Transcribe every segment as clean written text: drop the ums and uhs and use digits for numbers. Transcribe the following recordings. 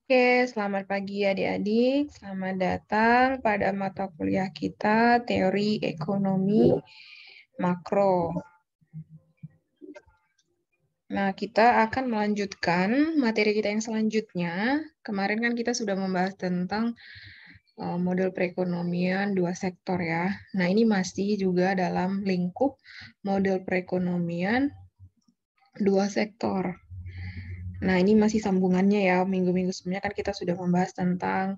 Oke, selamat pagi adik-adik. Selamat datang pada mata kuliah kita Teori Ekonomi Makro. Nah, kita akan melanjutkan materi kita yang selanjutnya. Kemarin kan kita sudah membahas tentang model perekonomian dua sektor ya. Nah, ini masih juga dalam lingkup model perekonomian dua sektor. Nah, ini masih sambungannya ya. Minggu-minggu sebelumnya kan kita sudah membahas tentang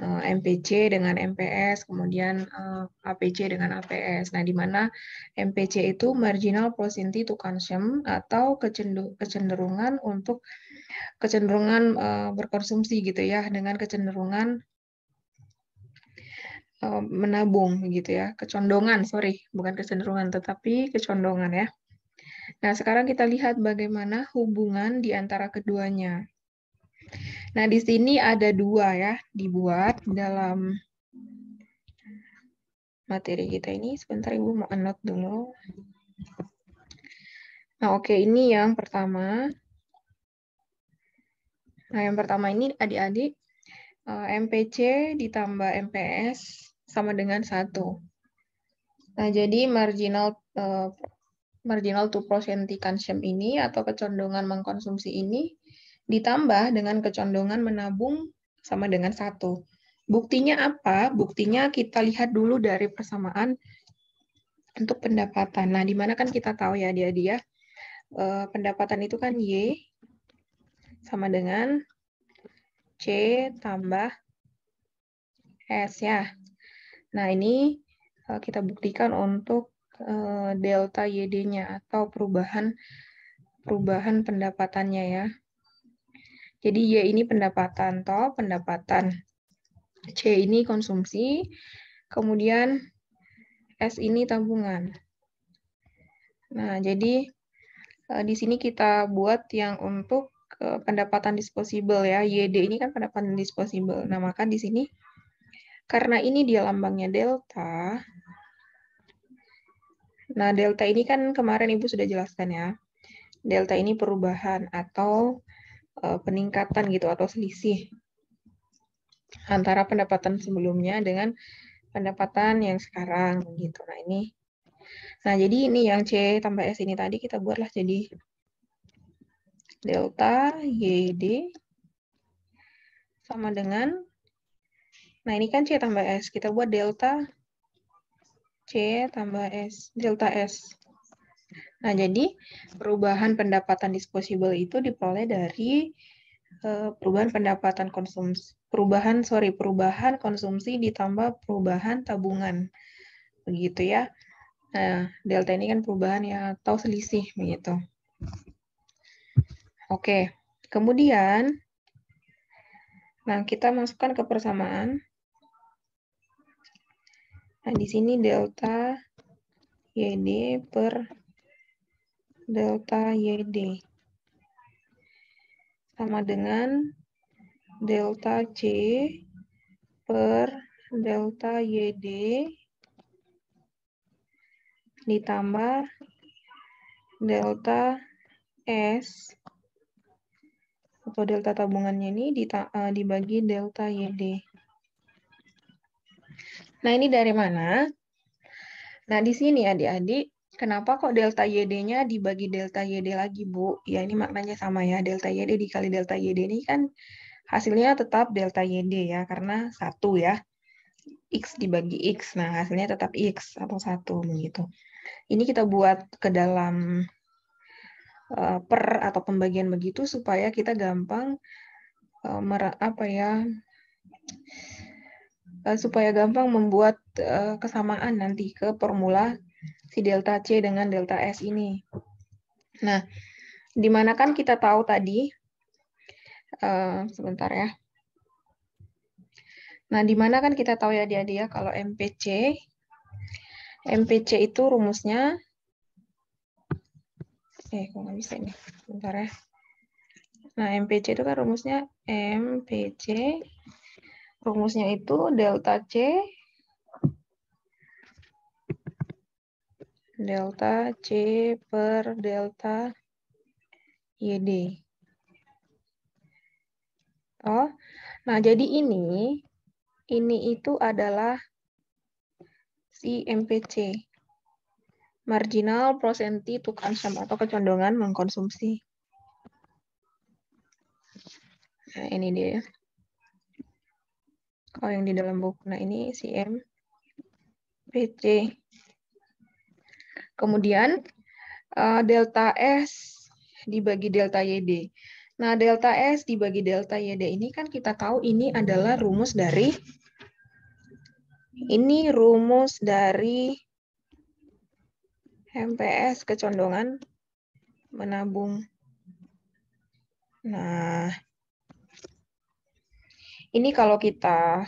MPC dengan MPS, kemudian APC dengan APS. Nah, di mana MPC itu marginal propensity to consume atau kecenderungan berkonsumsi gitu ya, dengan kecenderungan menabung gitu ya, kecondongan, sorry, bukan kecenderungan tetapi kecondongan ya. Nah, sekarang kita lihat bagaimana hubungan di antara keduanya. Nah, di sini ada dua ya, dibuat dalam materi kita ini. Sebentar, Ibu mau unload dulu. Nah, oke, ini yang pertama. Nah, yang pertama ini adik-adik, MPC ditambah MPS sama dengan 1. Nah, jadi marginal to propensity consumption ini atau kecondongan mengkonsumsi ini ditambah dengan kecondongan menabung sama dengan 1. Buktinya apa? Buktinya kita lihat dulu dari persamaan untuk pendapatan. Nah, di mana kan kita tahu ya dia pendapatan itu kan Y sama dengan C tambah S ya. Nah, ini kita buktikan untuk delta YD-nya atau perubahan pendapatannya ya. Jadi Y ini pendapatan, pendapatan. C ini konsumsi, kemudian S ini tabungan. Nah, jadi di sini kita buat yang untuk pendapatan disposable ya. YD ini kan pendapatan disposable. Nah, maka di sini karena ini dia lambangnya delta. Nah, delta ini kan kemarin Ibu sudah jelaskan ya. Delta ini perubahan atau peningkatan gitu atau selisih antara pendapatan sebelumnya dengan pendapatan yang sekarang gitu. Nah, jadi ini yang C tambah S ini tadi kita buatlah jadi delta YD sama dengan, nah ini kan C tambah S, kita buat delta C tambah S, delta S. Nah, jadi perubahan pendapatan disposable itu diperoleh dari perubahan pendapatan konsumsi, perubahan konsumsi ditambah perubahan tabungan. Begitu ya. Nah, delta ini kan perubahan ya atau selisih begitu. Oke. Kemudian nah, kita masukkan ke persamaan. Nah, di sini delta YD per delta YD sama dengan delta C per delta YD ditambah delta S atau delta tabungannya ini dibagi delta YD. Nah, ini dari mana? Nah, di sini adik-adik, kenapa kok delta YD-nya dibagi delta YD lagi, Bu? Ya, ini maknanya sama ya. Delta YD dikali delta YD ini kan hasilnya tetap delta YD ya, karena 1 ya. X dibagi X. Nah, hasilnya tetap X atau 1 begitu. Ini kita buat ke dalam per atau pembagian begitu supaya kita gampang supaya gampang membuat kesamaan nanti ke formula si delta C dengan delta S ini. Nah, di mana kan kita tahu tadi, sebentar ya. Nah, di mana kan kita tahu ya dia kalau MPC itu rumusnya, kok nggak bisa ini, sebentar ya. Nah, MPC itu kan rumusnya rumusnya itu delta C per delta YD. Oh, nah jadi ini itu adalah si MPC. Marginal Propensity to Consume atau kecondongan mengkonsumsi. Nah, ini dia. Kalau yang di dalam buku, nah ini si MPC. Kemudian delta S dibagi delta YD. Nah, delta S dibagi delta YD ini kan kita tahu ini adalah rumus dari MPS, kecondongan menabung. Nah, ini kalau kita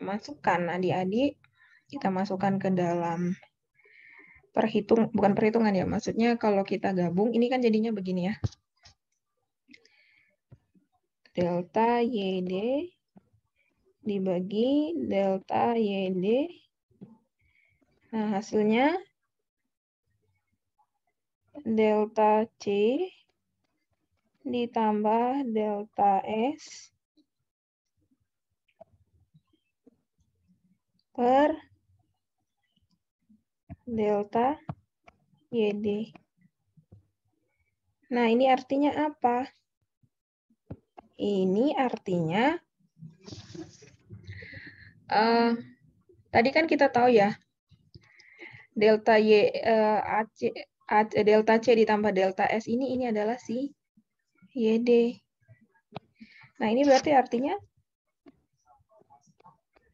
masukkan adik-adik, kita masukkan ke dalam bukan perhitungan ya, maksudnya kalau kita gabung, ini kan jadinya begini ya. Delta YD dibagi delta YD. Nah, hasilnya delta C ditambah delta S per delta YD. Nah, ini artinya apa? Ini artinya, tadi kan kita tahu ya, delta delta C ditambah delta S ini adalah si YD. Nah, ini berarti artinya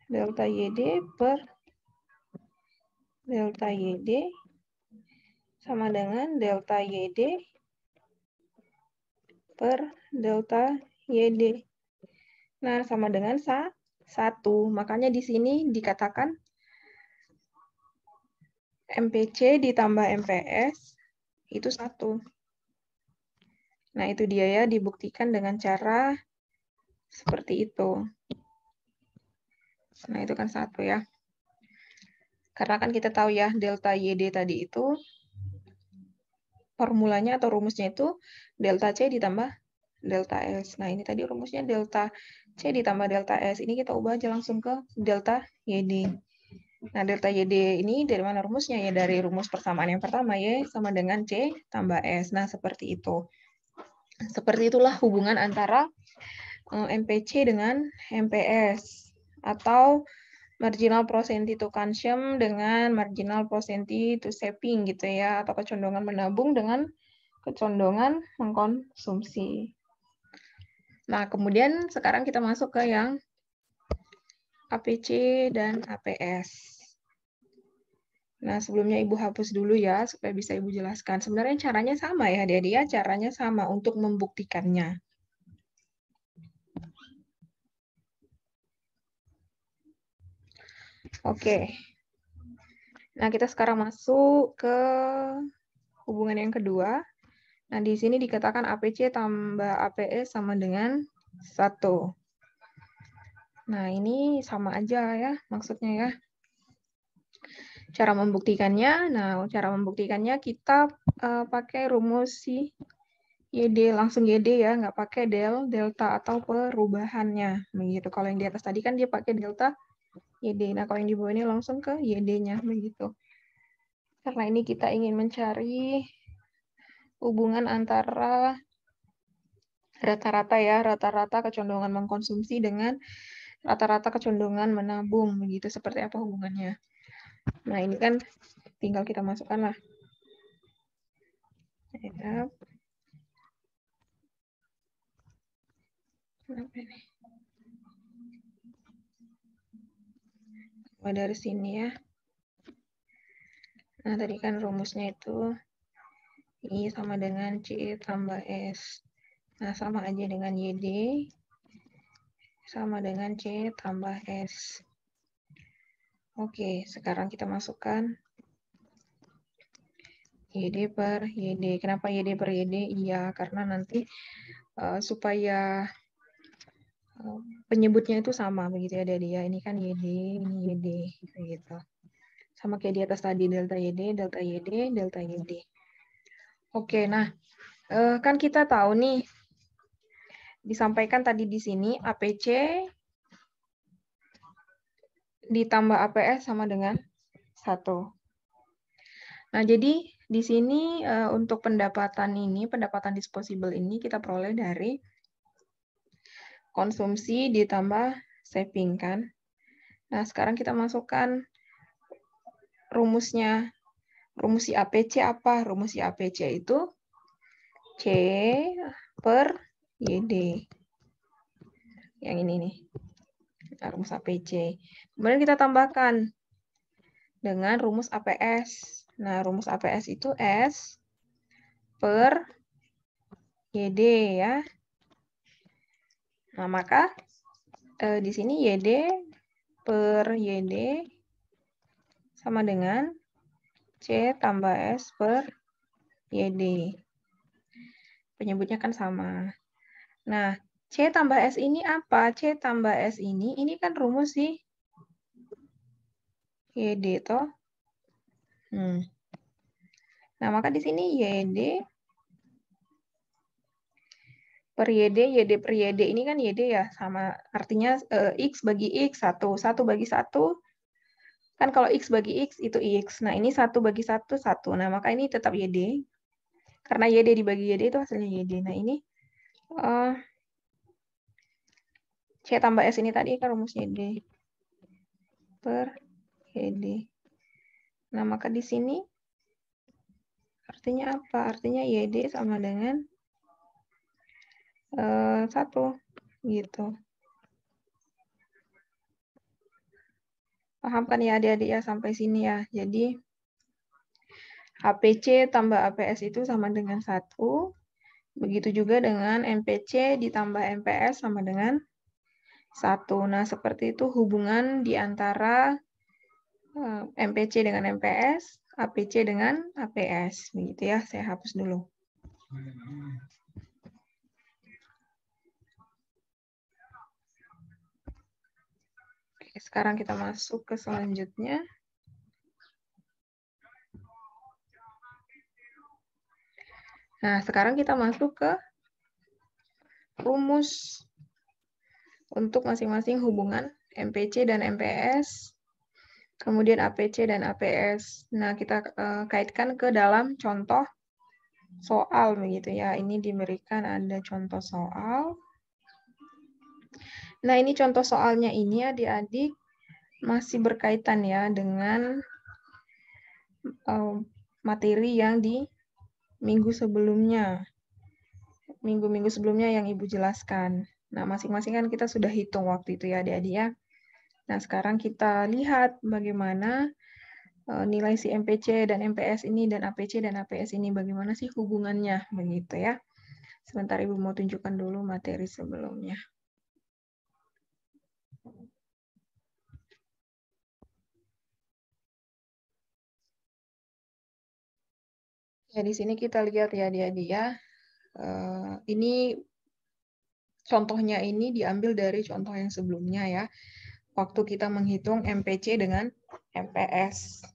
delta YD per delta YD sama dengan delta YD per delta YD. Nah, sama dengan 1. Makanya di sini dikatakan MPC ditambah MPS itu 1. Nah, itu dia ya, dibuktikan dengan cara seperti itu. Nah, itu kan 1 ya. Karena kan kita tahu ya, delta YD tadi itu formulanya atau rumusnya itu delta C ditambah delta S. Nah, ini tadi rumusnya delta C ditambah delta S. Ini kita ubah aja langsung ke delta YD. Nah, delta YD ini dari mana rumusnya? Ya, dari rumus persamaan yang pertama, Y sama dengan C tambah S. Nah, seperti itu. Seperti itulah hubungan antara MPC dengan MPS. Atau marginal propensity to consume dengan marginal propensity to saving gitu ya, atau kecondongan menabung dengan kecondongan mengkonsumsi. Nah, kemudian sekarang kita masuk ke yang APC dan APS. Nah, sebelumnya Ibu hapus dulu ya, supaya bisa Ibu jelaskan. Sebenarnya caranya sama ya, adik-adik ya, caranya sama untuk membuktikannya. Oke. Nah, kita sekarang masuk ke hubungan yang kedua. Nah, di sini dikatakan APC tambah APS sama dengan 1. Nah, ini sama aja ya, maksudnya ya. Cara membuktikannya, kita pakai rumus si YD, langsung YD ya, nggak pakai delta atau perubahannya. Begitu. Kalau yang di atas tadi kan dia pakai delta YD. Nah, kalau yang di bawah ini langsung ke YD-nya. Begitu. Karena ini kita ingin mencari hubungan antara rata-rata ya, rata-rata kecondongan mengkonsumsi dengan rata-rata kecondongan menabung. Begitu, seperti apa hubungannya. Nah, ini kan tinggal kita masukkan lah. Ya. Kenapa ini? Oh, dari sini ya. Nah, tadi kan rumusnya itu I sama dengan C tambah S. Nah, sama aja dengan YD sama dengan C tambah S. Oke, sekarang kita masukkan YD per YD. Kenapa YD per YD? Iya, karena nanti supaya penyebutnya itu sama begitu ya, dia. Ini kan YD, ini YD, gitu. Sama kayak di atas tadi, delta YD, delta YD, delta YD. Oke, nah kan kita tahu nih, disampaikan tadi di sini APC ditambah APS sama dengan 1. Nah, jadi di sini untuk pendapatan disposable ini kita peroleh dari konsumsi ditambah saving kan. Nah, sekarang kita masukkan rumusnya. Rumus si APC apa? Rumus si APC itu C per YD. Yang ini nih. Nah, rumus APC. Kemudian kita tambahkan dengan rumus APS. Nah, rumus APS itu S per YD ya. Nah, maka di sini YD per YD sama dengan C tambah S per YD. Penyebutnya kan sama. Nah, C tambah S ini apa? C tambah S ini kan rumus sih. YD toh. Nah, maka di sini YD per YD, YD per YD ini kan YD ya, sama artinya X bagi X, 1. 1 bagi 1, kan kalau X bagi X itu X. Nah, ini 1 bagi 1, 1. Nah, maka ini tetap YD. Karena YD dibagi YD itu hasilnya YD. Nah, ini C tambah S ini tadi kan rumus YD per YD. Nah, maka di sini artinya apa? Artinya YD sama dengan 1. Gitu. Paham kan ya adik-adik ya sampai sini ya. Jadi APC tambah APS itu sama dengan 1. Begitu juga dengan MPC ditambah MPS sama dengan 1. Nah, seperti itu hubungan di antara MPC dengan MPS, APC dengan APS. Begitu ya, saya hapus dulu. Oke, sekarang kita masuk ke selanjutnya. Nah, sekarang kita masuk ke rumus untuk masing-masing hubungan MPC dan MPS, kemudian APC dan APS. Nah, kita kaitkan ke dalam contoh soal begitu ya. Ini diberikan ada contoh soal. Nah, ini contoh soalnya ini adik-adik masih berkaitan ya dengan materi yang di minggu sebelumnya. Minggu-minggu sebelumnya yang Ibu jelaskan. Nah, masing-masing kan kita sudah hitung waktu itu ya adik-adik ya. Nah, sekarang kita lihat bagaimana nilai si MPC dan MPS ini dan APC dan APS ini bagaimana sih hubungannya begitu ya. Sebentar Ibu mau tunjukkan dulu materi sebelumnya. Ya, di sini kita lihat ya adik-adik ya. Ini contohnya ini diambil dari contoh yang sebelumnya ya. Waktu kita menghitung MPC dengan MPS.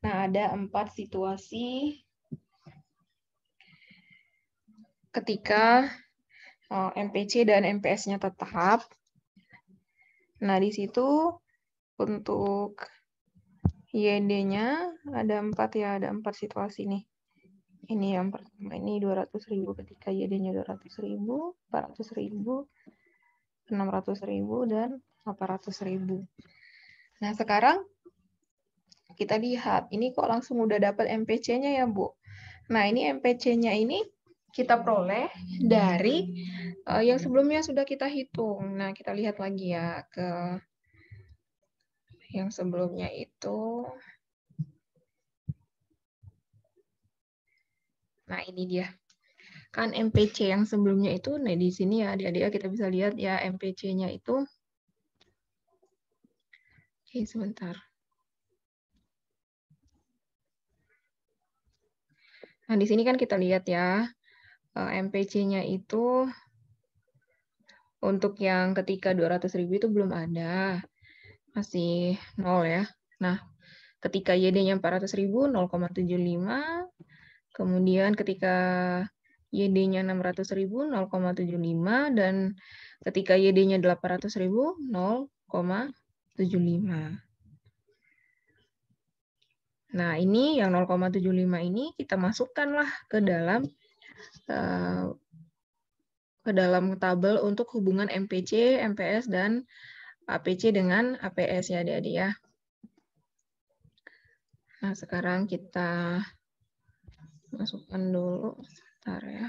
Nah, ada 4 situasi ketika MPC dan MPS-nya tetap. Nah, di situ untuk YD-nya ada 4 ya, ada 4 situasi nih. Ini yang pertama, ini 200.000 ketika YD-nya 200.000, 400.000, 600.000, dan 800.000. Nah, sekarang kita lihat, ini kok langsung udah dapat MPC-nya ya, Bu? Nah, ini MPC-nya ini kita peroleh dari yang sebelumnya sudah kita hitung. Nah, kita lihat lagi ya ke yang sebelumnya itu. Nah, ini dia. Kan MPC yang sebelumnya itu, nah di sini ya adik-adik kita bisa lihat ya MPC-nya itu. Oke, sebentar. Nah, di sini kan kita lihat ya, MPC-nya itu untuk yang ketika 200.000 itu belum ada. Masih 0 ya. Nah, ketika YD-nya 400.000, 0,75. Kemudian ketika YD-nya 600.000, 0,75, dan ketika YD-nya 800.000, 0,75. Nah, ini yang 0,75 ini kita masukkanlah ke dalam tabel untuk hubungan MPC, MPS, dan APC dengan APS ya adik-adik ya. Nah, sekarang kita masukkan dulu. Sebentar ya.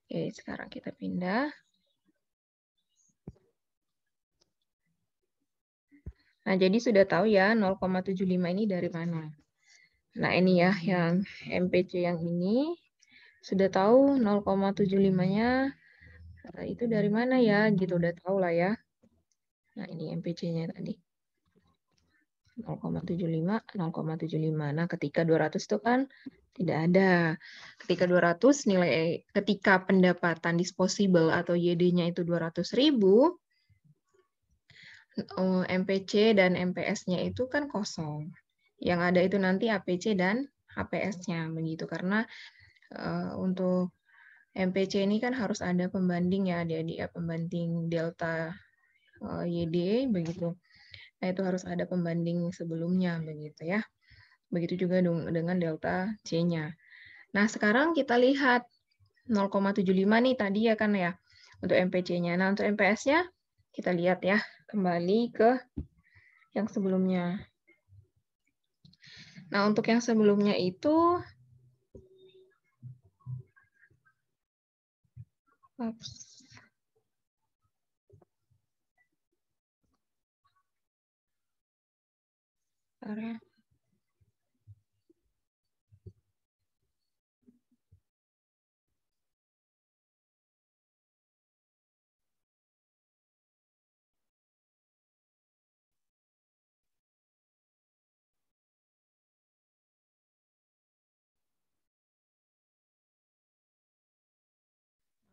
Oke, sekarang kita pindah. Nah, jadi sudah tahu ya 0,75 ini dari mana. Nah, ini ya yang MPC yang ini. Sudah tahu 0,75-nya itu dari mana ya, gitu. Udah tahu lah ya. Nah, ini MPC-nya tadi. 0,75, 0,75. Nah, ketika 200 itu kan tidak ada. Ketika 200, ketika pendapatan disposable atau YD-nya itu 200.000, MPC dan MPS-nya itu kan kosong. Yang ada itu nanti APC dan APS-nya begitu, karena untuk MPC ini kan harus ada pembanding ya adik-adik ya, pembanding delta YD begitu. Nah, itu harus ada pembanding sebelumnya begitu ya. Begitu juga dengan delta C-nya. Nah, sekarang kita lihat 0,75 nih tadi ya kan ya untuk MPC-nya. Nah, untuk MPS-nya kita lihat ya, kembali ke yang sebelumnya. Nah, untuk yang sebelumnya itu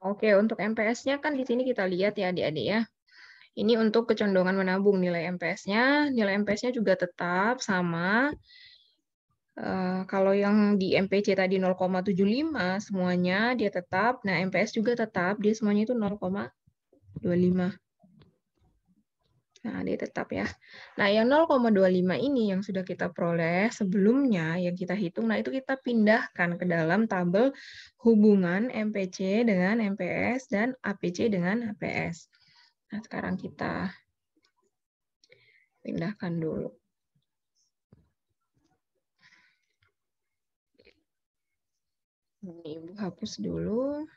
oke, untuk MPS-nya kan di sini kita lihat ya adik-adik ya. Ini untuk kecondongan menabung nilai MPS-nya. Nilai MPS-nya juga tetap sama. Kalau yang di MPC tadi 0,75 semuanya dia tetap. Nah, MPS juga tetap. Dia semuanya itu 0,25. Nah, dia tetap ya. Nah, yang 0,25 ini yang sudah kita peroleh sebelumnya, yang kita hitung, nah itu kita pindahkan ke dalam tabel hubungan MPC dengan MPS dan APC dengan APS. Nah, sekarang kita pindahkan dulu. Ini Ibu hapus dulu.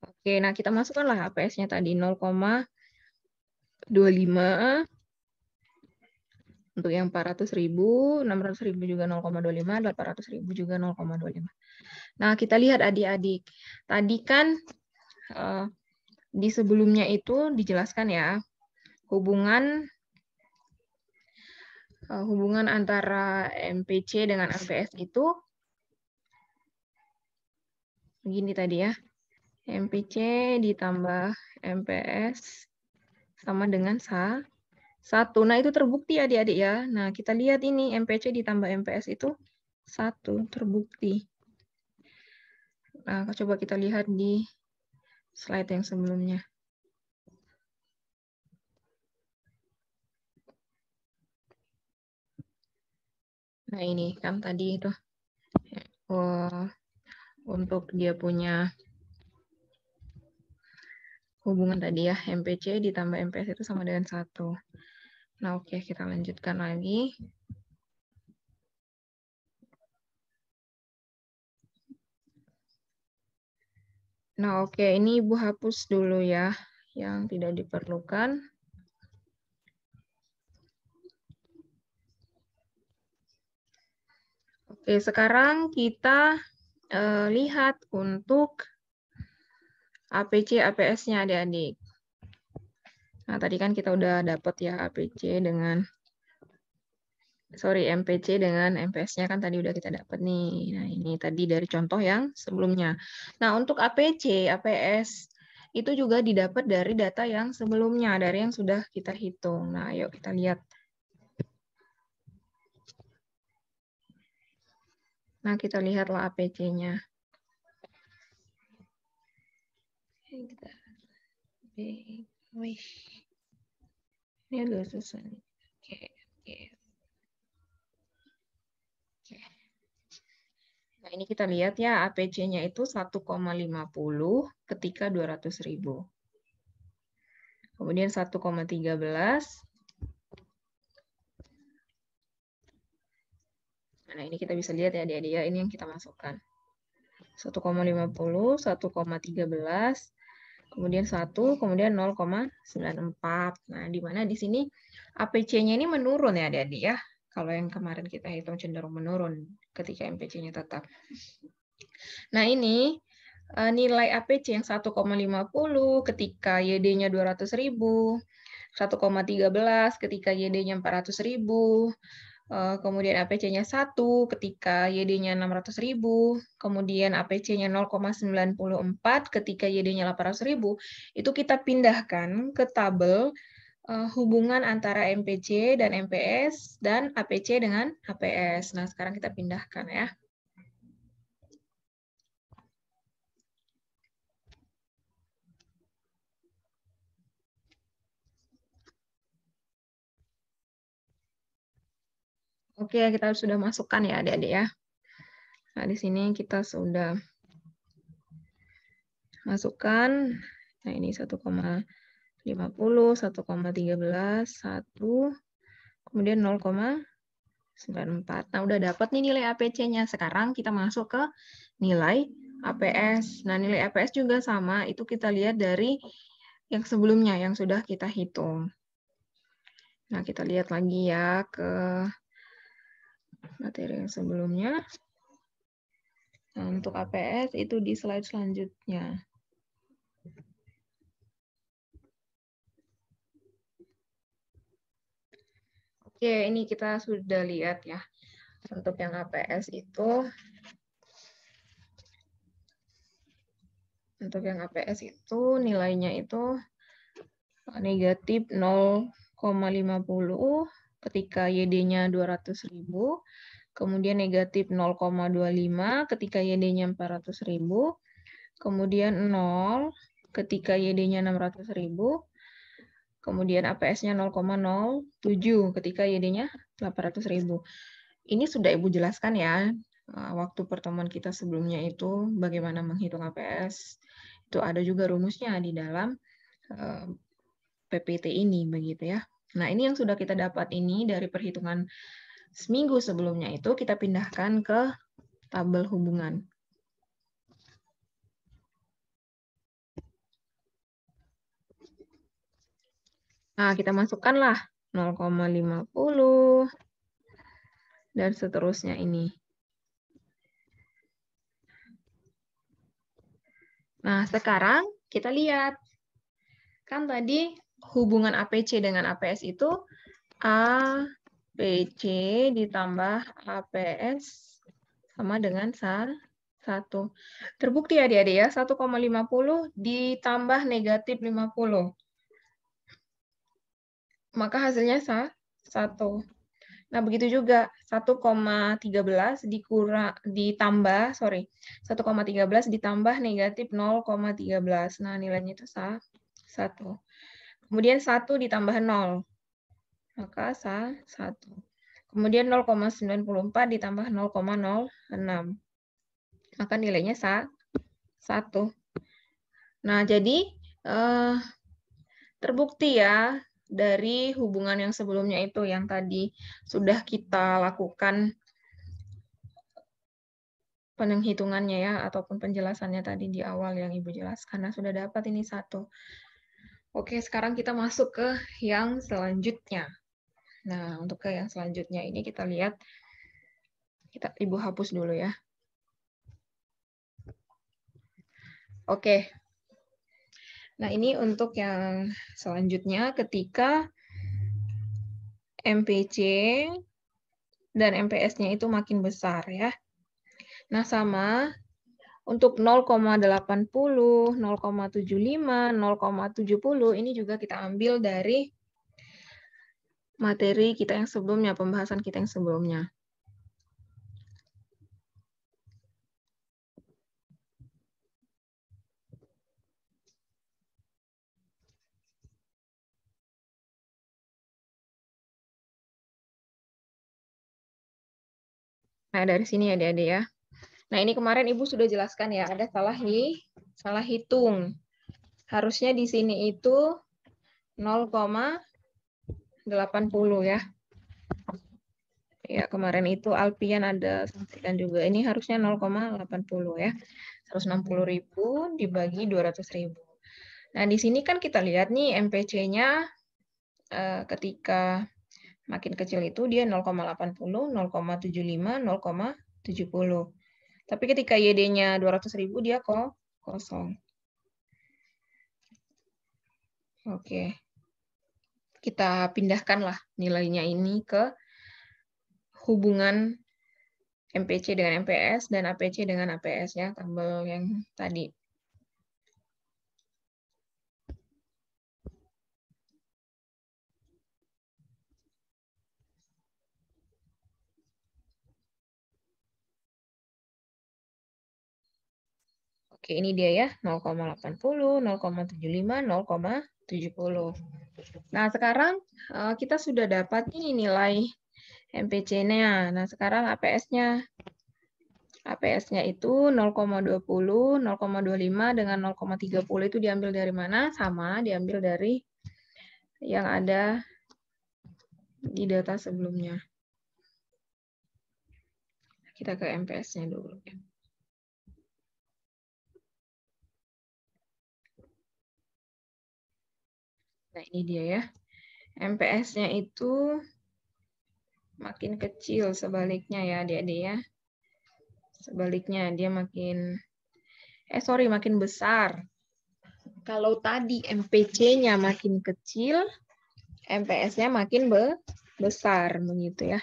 Oke, nah kita masukkanlah APS-nya tadi 0,25. Untuk yang 400.000, 600.000 juga 0,25, 800.000 juga 0,25. Nah, kita lihat adik-adik. Tadi kan di sebelumnya itu dijelaskan ya, hubungan antara MPC dengan MPS itu begini tadi ya. MPC ditambah MPS sama dengan 1. Nah, itu terbukti adik-adik ya. Nah, kita lihat ini MPC ditambah MPS itu 1, terbukti. Nah, coba kita lihat di slide yang sebelumnya. Nah, ini kan tadi itu. Untuk dia punya hubungan tadi ya, MPC ditambah MPS itu sama dengan 1. Nah, oke, kita lanjutkan lagi. Nah, oke, ini Ibu hapus dulu ya, yang tidak diperlukan. Oke, sekarang kita lihat untuk APC, APS-nya adik-adik. Nah, tadi kan kita udah dapat ya APC dengan MPC dengan MPS-nya kan tadi udah kita dapat nih. Nah, ini tadi dari contoh yang sebelumnya. Nah, untuk APC, APS itu juga didapat dari data yang sebelumnya, dari yang sudah kita hitung. Nah, ayo kita lihat Nah, kita lihatlah APC-nya. Ini agak susah nih. Oke. Nah, ini kita lihat ya, APC-nya itu 1,50 ketika 200.000. Kemudian 1,13. Nah, ini kita bisa lihat ya, adik-adik ya, ini yang kita masukkan. 1,50, 1,13, kemudian 1, kemudian 0,94. Nah, di mana di sini APC-nya ini menurun ya, adik-adik ya. Kalau yang kemarin kita hitung cenderung menurun ketika MPC-nya tetap. Nah, ini nilai APC yang 1,50 ketika YD-nya 200.000, 1,13 ketika YD-nya 400.000, kemudian APC-nya 1 ketika YD-nya 600.000, kemudian APC-nya 0,94 ketika YD-nya 800.000, itu kita pindahkan ke tabel hubungan antara MPC dan MPS dan APC dengan APS. Nah, sekarang kita pindahkan ya. Oke, kita sudah masukkan ya adik-adik ya. Nah, di sini kita sudah masukkan. Nah, ini 1,50, 1,13, 1, kemudian 0,94. Nah, udah dapat nih nilai APC-nya. Sekarang kita masuk ke nilai APS. Nah, nilai APS juga sama. Itu kita lihat dari yang sebelumnya, yang sudah kita hitung. Nah, kita lihat lagi ya ke materi yang sebelumnya. Nah, untuk APS itu di slide selanjutnya. Oke, ini kita sudah lihat ya. Untuk yang APS itu, nilainya itu negatif 0,50 ketika YD-nya 200.000, kemudian negatif 0,25 ketika YD-nya 400.000, kemudian 0 ketika YD-nya 600.000, kemudian APS-nya 0,07 ketika YD-nya 800.000. Ini sudah Ibu jelaskan ya, waktu pertemuan kita sebelumnya itu bagaimana menghitung APS. Itu ada juga rumusnya di dalam PPT ini, begitu ya. Nah, ini yang sudah kita dapat ini dari perhitungan seminggu sebelumnya itu kita pindahkan ke tabel hubungan. Nah, kita masukkanlah 0,50 dan seterusnya ini. Nah, sekarang kita lihat. Kan tadi hubungan APC dengan APS itu APC ditambah APS sama dengan 1. Terbukti ya adik-adik ya, 1,50 ditambah negatif 50. Maka hasilnya 1. Nah, begitu juga 1,13 ditambah 1,13 ditambah negatif 0,13. Nah, nilainya itu 1. Kemudian 1 ditambah 0. Maka 1. Kemudian 0,94 ditambah 0,06. Maka nilainya 1. Nah, jadi terbukti ya dari hubungan yang sebelumnya itu yang tadi sudah kita lakukan penghitungannya ya, ataupun penjelasannya tadi di awal yang Ibu jelaskan. Nah, sudah dapat ini 1. Oke, sekarang kita masuk ke yang selanjutnya. Nah, untuk ke yang selanjutnya ini kita lihat, Ibu hapus dulu ya. Oke. Nah, ini untuk yang selanjutnya ketika MPC dan MPS-nya itu makin besar ya. Nah, sama untuk 0,80, 0,75, 0,70 ini juga kita ambil dari materi kita yang sebelumnya, pembahasan kita yang sebelumnya. Nah, dari sini ya adik-adik ya. Nah, ini kemarin Ibu sudah jelaskan ya, ada salah hitung. Harusnya di sini itu 0,80 ya. Ya, kemarin itu Alpian ada sampaikan juga. Ini harusnya 0,80 ya. 160.000 dibagi 200.000. Nah, di sini kan kita lihat nih MPC-nya ketika makin kecil itu dia 0,80, 0,75, 0,70. Tapi ketika YD-nya 200.000 dia kok kosong. Oke. Kita pindahkanlah nilainya ini ke hubungan MPC dengan MPS dan APC dengan APS ya, tabel yang tadi. Oke, ini dia ya, 0,80, 0,75, 0,70. Nah, sekarang kita sudah dapat ini nilai MPC-nya. Nah, sekarang APS-nya. APS-nya itu 0,20, 0,25 dengan 0,30 itu diambil dari mana? Sama, diambil dari yang ada di data sebelumnya. Kita ke MPS-nya dulu. Nah, ini dia ya. MPS-nya itu makin kecil sebaliknya ya, adik-adik ya. Sebaliknya dia makin makin besar. Kalau tadi MPC-nya makin kecil, MPS-nya makin besar begitu ya.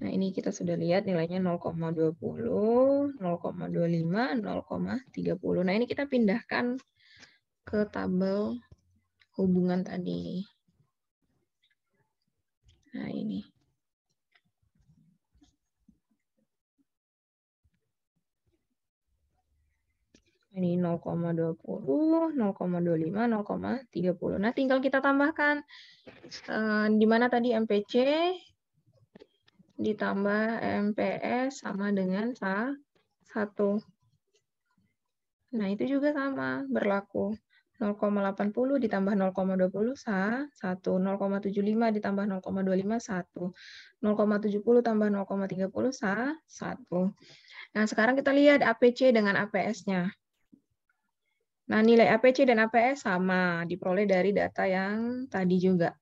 Nah, ini kita sudah lihat nilainya 0,20, 0,25, 0,30. Nah, ini kita pindahkan ke tabel hubungan tadi. Nah, ini. Ini 0,20, 0,25, 0,30. Nah, tinggal kita tambahkan di mana tadi MPC ditambah MPS sama dengan 1. Nah, itu juga sama, berlaku. 0,80 ditambah 0,20, 1. 0,75 ditambah 0,25, 1. 0,70 tambah 0,30, 1. Nah, sekarang kita lihat APC dengan APS-nya. Nah, nilai APC dan APS sama, diperoleh dari data yang tadi juga.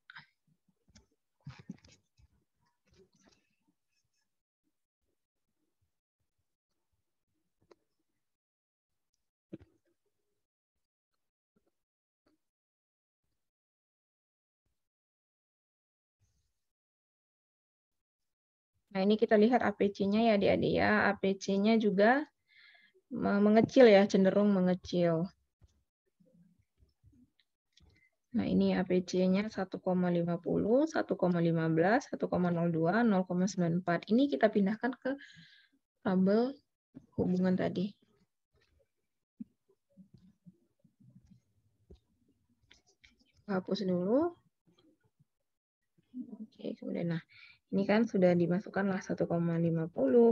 Nah, ini kita lihat APC-nya ya, adik-adik ya. APC-nya juga mengecil ya, cenderung mengecil. Nah, ini APC-nya 1,50, 1,15, 1,02, 0,94. Ini kita pindahkan ke tabel hubungan tadi. Hapus dulu. Oke, kemudian nah, ini kan sudah dimasukkanlah 1,50,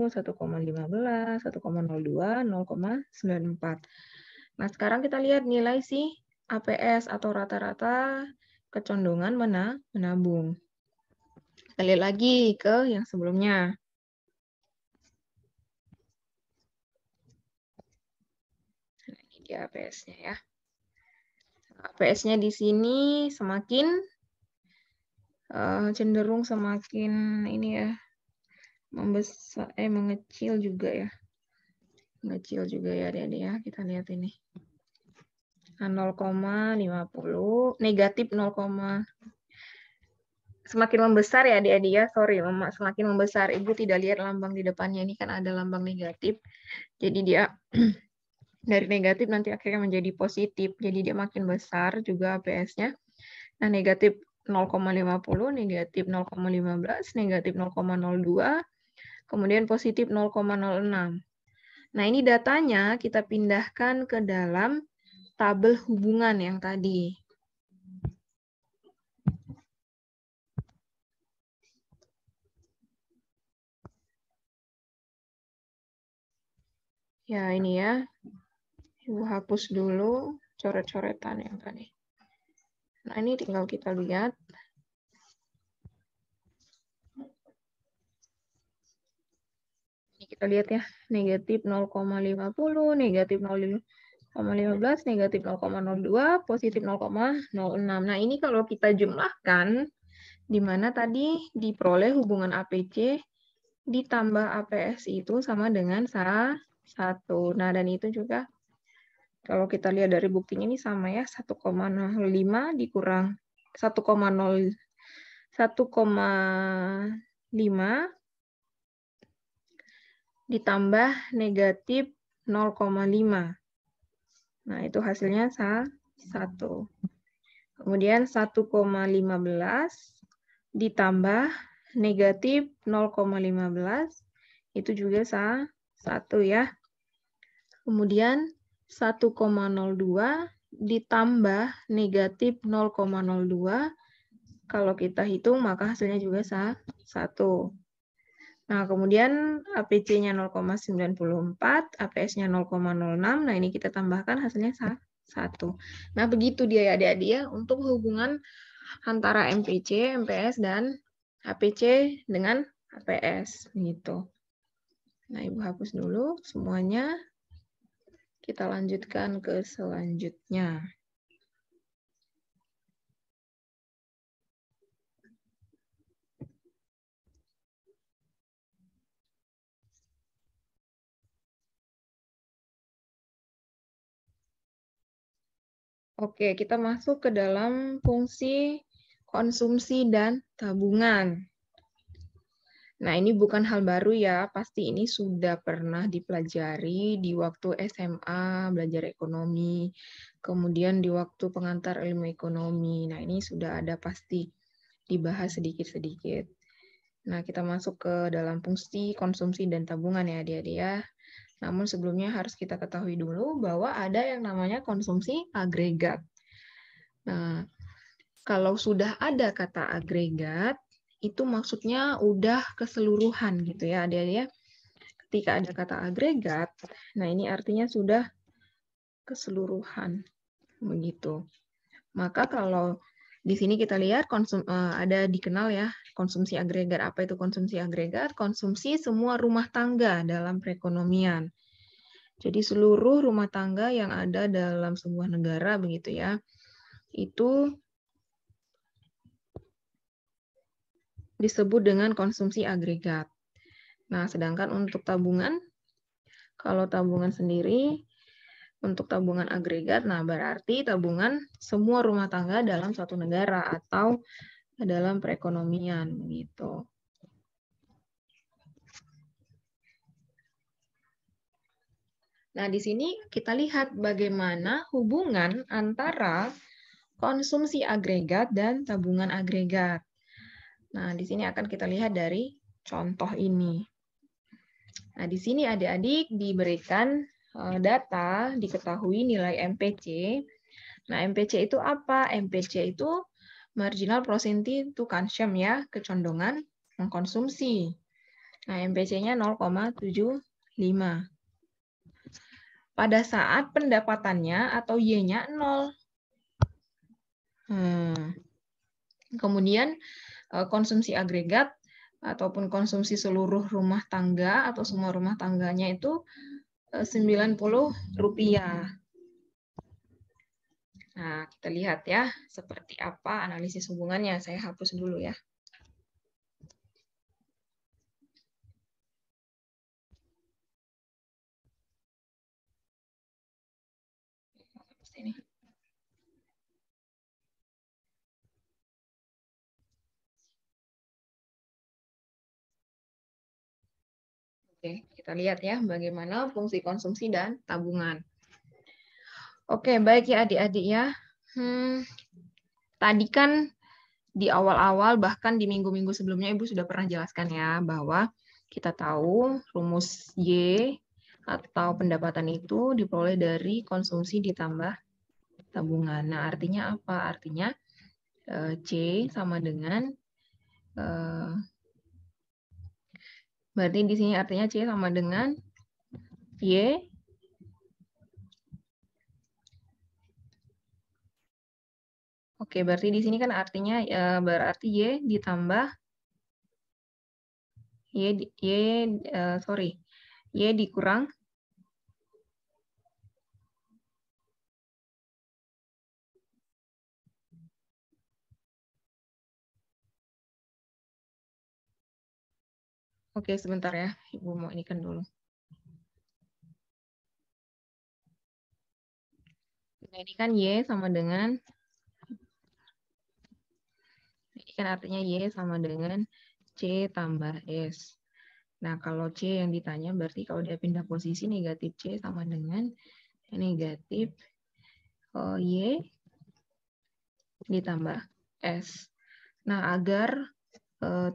1,15, 1,02, 0,94. Nah, sekarang kita lihat nilai si APS atau rata-rata kecondongan menabung. Kita lihat lagi ke yang sebelumnya. Nah, ini dia APS-nya ya. APS-nya di sini semakin cenderung semakin ini ya, membesar, mengecil juga ya. Mengecil juga ya adik-adik ya. Kita lihat ini. 0,50 negatif 0, semakin membesar ya adik-adik ya, sorry semakin membesar. Ibu tidak lihat lambang di depannya, ini kan ada lambang negatif, jadi dia dari negatif nanti akhirnya menjadi positif, jadi dia makin besar juga APS-nya. Nah, negatif 0,50, negatif 0,15, negatif 0,02, kemudian positif 0,06. Nah, ini datanya kita pindahkan ke dalam tabel hubungan yang tadi. Ya, ini ya. Ibu hapus dulu coret-coretan yang tadi. Nah, ini tinggal kita lihat. Ini kita lihat ya, negatif 0,50, negatif 0,15, negatif 0,02, positif 0,06. Nah, ini kalau kita jumlahkan, di mana tadi diperoleh hubungan APC ditambah APS itu sama dengan 1. Nah, dan itu juga kalau kita lihat dari buktinya ini sama ya, 1,05 dikurang 1,5 ditambah negatif 0,5. Nah, itu hasilnya 1. Kemudian 1,15 ditambah negatif 0,15 itu juga 1 ya. Kemudian 1,02 ditambah negatif 0,02, kalau kita hitung maka hasilnya juga 1. Nah, kemudian APC-nya 0,94, APS-nya 0,06. Nah, ini kita tambahkan hasilnya 1. Nah, begitu dia ya adik-adik ya untuk hubungan antara MPC, MPS, dan APC dengan APS. Gitu. Nah, Ibu hapus dulu semuanya. Kita lanjutkan ke selanjutnya. Oke, kita masuk ke dalam fungsi konsumsi dan tabungan. Nah, ini bukan hal baru ya, pasti ini sudah pernah dipelajari di waktu SMA, belajar ekonomi, kemudian di waktu pengantar ilmu ekonomi. Nah, ini sudah ada pasti dibahas sedikit-sedikit. Nah, kita masuk ke dalam fungsi konsumsi dan tabungan ya, adik-adik ya. Namun sebelumnya harus kita ketahui dulu bahwa ada yang namanya konsumsi agregat. Nah, kalau sudah ada kata agregat, itu maksudnya udah keseluruhan gitu ya adik-adik ya. Ketika ada kata agregat, nah ini artinya sudah keseluruhan begitu. Maka kalau di sini kita lihat ada dikenal ya konsumsi agregat. Apa itu konsumsi agregat? Konsumsi semua rumah tangga dalam perekonomian. Jadi seluruh rumah tangga yang ada dalam sebuah negara begitu ya, itu disebut dengan konsumsi agregat. Nah, sedangkan untuk tabungan, kalau tabungan sendiri, untuk tabungan agregat, nah berarti tabungan semua rumah tangga dalam suatu negara atau dalam perekonomian gitu. Nah, di sini kita lihat bagaimana hubungan antara konsumsi agregat dan tabungan agregat. Nah, di sini akan kita lihat dari contoh ini. Nah, di sini adik-adik diberikan data, diketahui nilai MPC. Nah, MPC itu apa? MPC itu marginal percentage to consume ya, kecondongan mengkonsumsi. Nah, MPC-nya 0,75. Pada saat pendapatannya atau Y-nya 0. Kemudian konsumsi agregat ataupun konsumsi seluruh rumah tangga atau semua rumah tangganya itu Rp90. Nah, kita lihat ya seperti apa analisis hubungannya. Saya hapus dulu ya. Ini. Oke, kita lihat ya bagaimana fungsi konsumsi dan tabungan. Oke, baik ya adik-adik ya. Tadi kan di awal-awal bahkan di minggu-minggu sebelumnya Ibu sudah pernah jelaskan ya bahwa kita tahu rumus Y atau pendapatan itu diperoleh dari konsumsi ditambah tabungan. Nah, artinya apa? Artinya C sama dengan berarti di sini artinya C sama dengan Y Oke, berarti di sini kan artinya berarti Y ditambah Y dikurang Oke, sebentar ya. Ibu mau ini kan dulu. Nah, ini kan Y sama dengan ini kan artinya Y sama dengan C tambah S. Nah, kalau C yang ditanya berarti kalau dia pindah posisi negatif C sama dengan negatif Y ditambah S. Nah, agar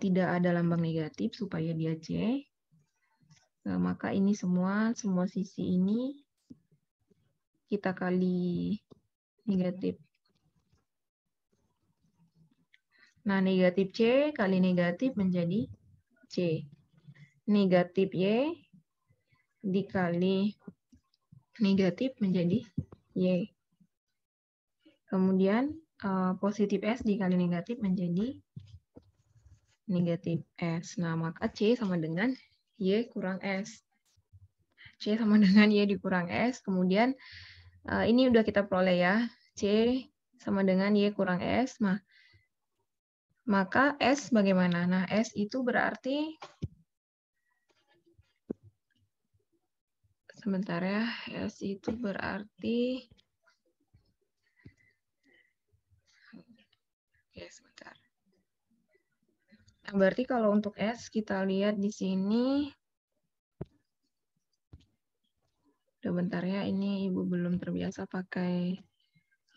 tidak ada lambang negatif supaya dia C, maka ini semua sisi ini kita kali negatif. Nah, negatif C kali negatif menjadi C. Negatif Y dikali negatif menjadi Y. Kemudian positif S dikali negatif menjadi negatif S. Nah, maka C sama dengan Y kurang S. C sama dengan Y dikurang S. Kemudian ini udah kita peroleh ya. C sama dengan Y kurang S. Maka S bagaimana? Nah, S itu berarti sebentar ya. S itu berarti oke, sebentar. Nah, berarti kalau untuk S kita lihat di sini. Udah bentar ya, ini Ibu belum terbiasa pakai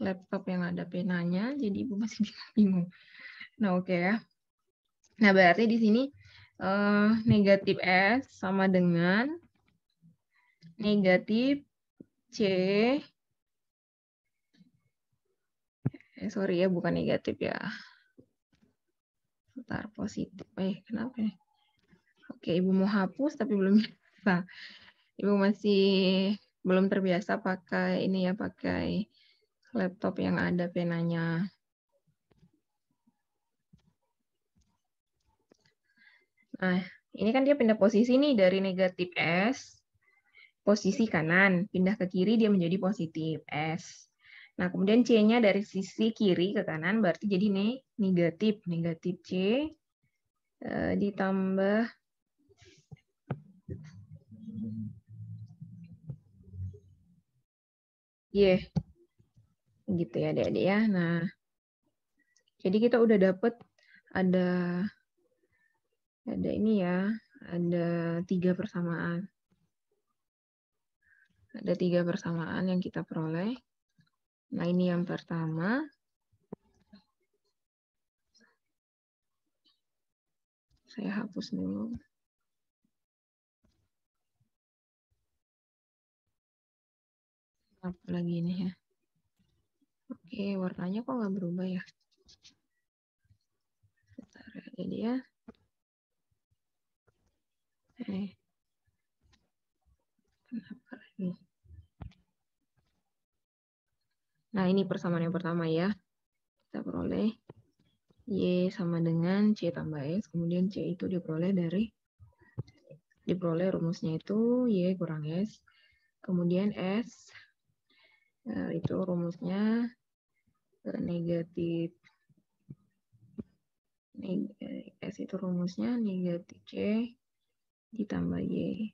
laptop yang ada penanya, jadi Ibu masih bingung. Nah, oke ya. Nah, berarti di sini negatif S sama dengan negatif C. Sorry ya, bukan negatif ya. Bentar, positif. Kenapa ya? Oke, Ibu mau hapus tapi belum bisa. Ibu masih belum terbiasa pakai ini ya, pakai laptop yang ada penanya. Nah, ini kan dia pindah posisi nih dari negatif S, posisi kanan, pindah ke kiri dia menjadi positif S. Nah, kemudian C-nya dari sisi kiri ke kanan berarti jadi negatif. Negatif C ditambah Y. Gitu ya, adik-adik ya. Nah, jadi kita udah dapet ada ini ya, ada 3 persamaan. Ada 3 persamaan yang kita peroleh. Nah, ini yang pertama. Saya hapus dulu. Apa lagi ini ya? Oke, warnanya kok nggak berubah ya? Bentar, jadi ya. Kenapa lagi? Nah, ini persamaan yang pertama ya. Kita peroleh Y sama dengan C tambah S. Kemudian C itu diperoleh rumusnya itu Y kurang S. Kemudian S itu rumusnya negatif. S itu rumusnya negatif C ditambah Y.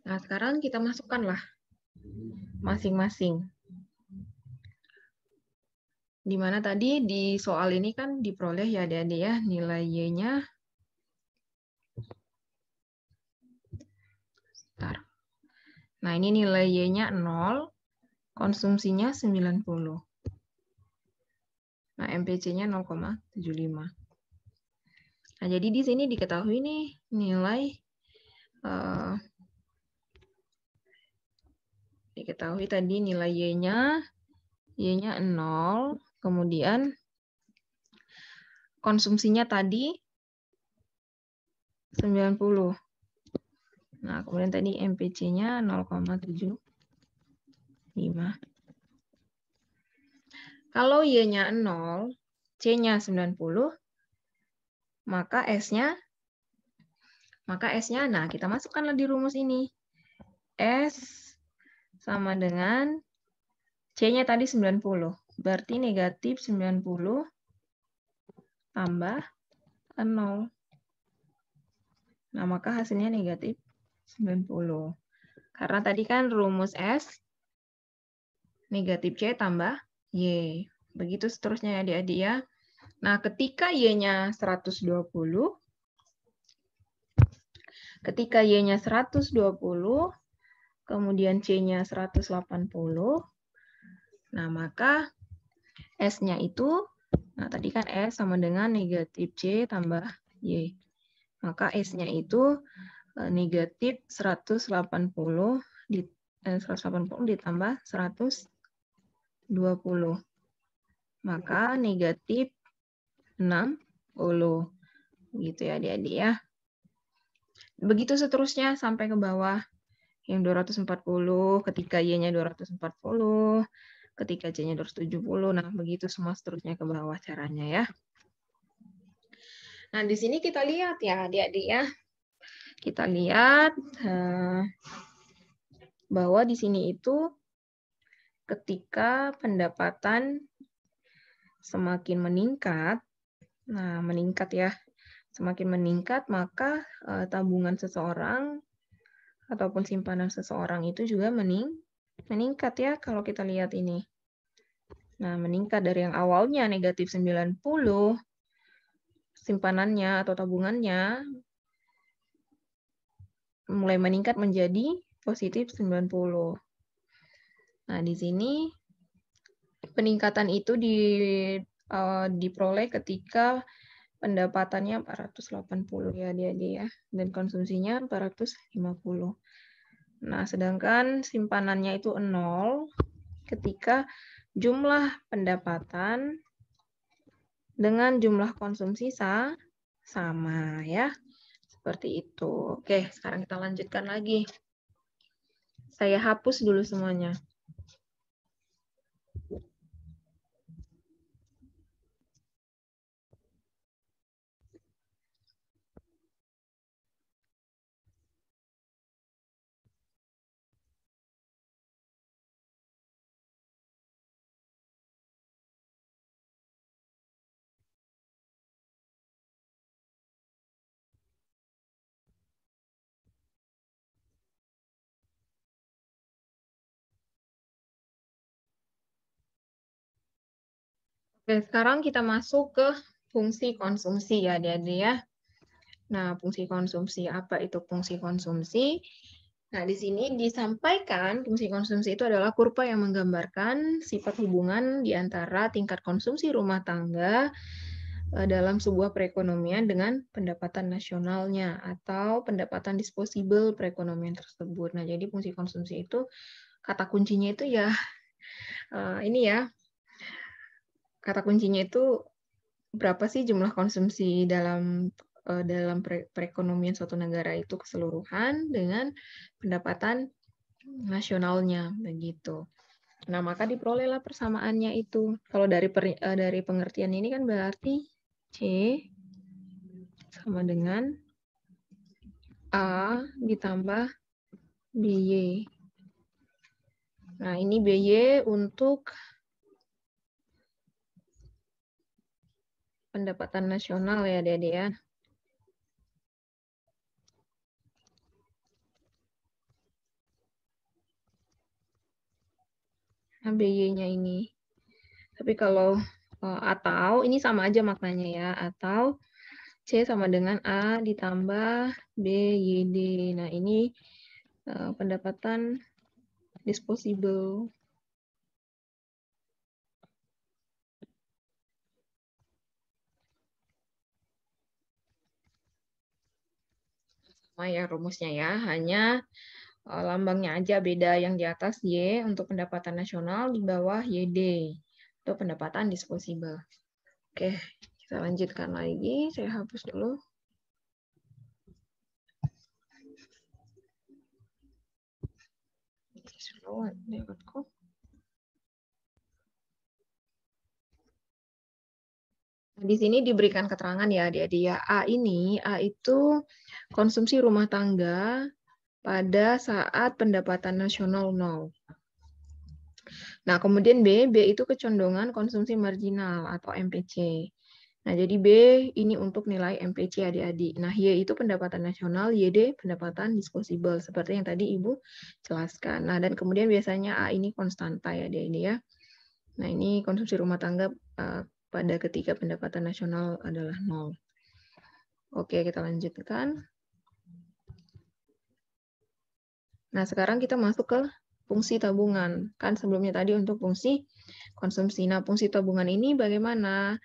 Nah, sekarang kita masukkanlah masing-masing. Di mana tadi di soal ini kan diperoleh ya adik-adik ya, nilai Y-nya. Nah, ini nilai Y-nya 0, konsumsinya 90. Nah, MPC-nya 0,75. Nah, jadi di sini diketahui nih nilai diketahui tadi nilai Y-nya 0, kemudian konsumsinya tadi 90. Nah, kemudian tadi MPC-nya 0,75. Kalau Y-nya 0, C-nya 90, maka S-nya, nah kita masukkanlah di rumus ini. S sama dengan C-nya tadi 90. Berarti negatif 90 tambah 0. Nah, maka hasilnya negatif 90. Karena tadi kan rumus S negatif C tambah Y. Begitu seterusnya ya adik-adik ya. Nah, ketika Y-nya 120, kemudian C-nya 180, nah maka S-nya itu, nah tadi kan S sama dengan negatif C tambah Y. Maka S-nya itu negatif 180 ditambah 120. Maka negatif 60. Gitu ya adik-adik ya. Begitu seterusnya sampai ke bawah. Yang 240 ketika Y-nya 240, ketika C-nya 270. Nah, begitu semua seterusnya ke bawah caranya ya. Nah, di sini kita lihat ya adik-adik ya. Kita lihat bahwa di sini itu ketika pendapatan semakin meningkat, nah meningkat ya, semakin meningkat maka tabungan seseorang ataupun simpanan seseorang itu juga meningkat ya kalau kita lihat ini. Nah, meningkat dari yang awalnya negatif 90 simpanannya atau tabungannya mulai meningkat menjadi positif 90. Nah, di sini peningkatan itu diperoleh ketika pendapatannya 480 ya adik-adik ya, dan konsumsinya 450. Nah, sedangkan simpanannya itu 0 ketika jumlah pendapatan dengan jumlah konsumsi sama ya. Seperti itu. Oke, sekarang kita lanjutkan lagi. Saya hapus dulu semuanya. Oke, sekarang kita masuk ke fungsi konsumsi ya, adik-adik ya. Nah, fungsi konsumsi, apa itu fungsi konsumsi? Nah, di sini disampaikan fungsi konsumsi itu adalah kurva yang menggambarkan sifat hubungan di antara tingkat konsumsi rumah tangga dalam sebuah perekonomian dengan pendapatan nasionalnya atau pendapatan disposable perekonomian tersebut. Nah, jadi fungsi konsumsi itu kata kuncinya itu ya ini ya. Kata kuncinya itu berapa sih jumlah konsumsi dalam perekonomian suatu negara itu keseluruhan dengan pendapatan nasionalnya begitu. Nah, maka diperolehlah persamaannya itu. Kalau dari pengertian ini kan berarti C sama dengan A ditambah BY. Nah, ini BY untuk pendapatan nasional ya, Dede ya. Nah, BY-nya ini. Tapi kalau atau ini sama aja maknanya ya, atau C sama dengan A ditambah BYD. Nah, ini pendapatan disposable. Sama ya rumusnya ya, hanya lambangnya aja beda, yang di atas Y untuk pendapatan nasional, di bawah YD untuk pendapatan disposable. Oke, kita lanjutkan lagi. Saya hapus dulu. Di sini diberikan keterangan ya, adik-adik ya. A itu konsumsi rumah tangga pada saat pendapatan nasional 0. Nah, kemudian B itu kecondongan konsumsi marginal atau MPC. Nah, jadi B ini untuk nilai MPC adik-adik. Nah, Y itu pendapatan nasional, YD pendapatan disposable, seperti yang tadi Ibu jelaskan. Nah, dan kemudian biasanya A ini konstanta ya adik-adik ya. Nah, ini konsumsi rumah tangga pada ketika pendapatan nasional adalah 0. Oke, kita lanjutkan. Nah, sekarang kita masuk ke fungsi tabungan. Kan sebelumnya tadi untuk fungsi konsumsi. Nah, fungsi tabungan ini bagaimana?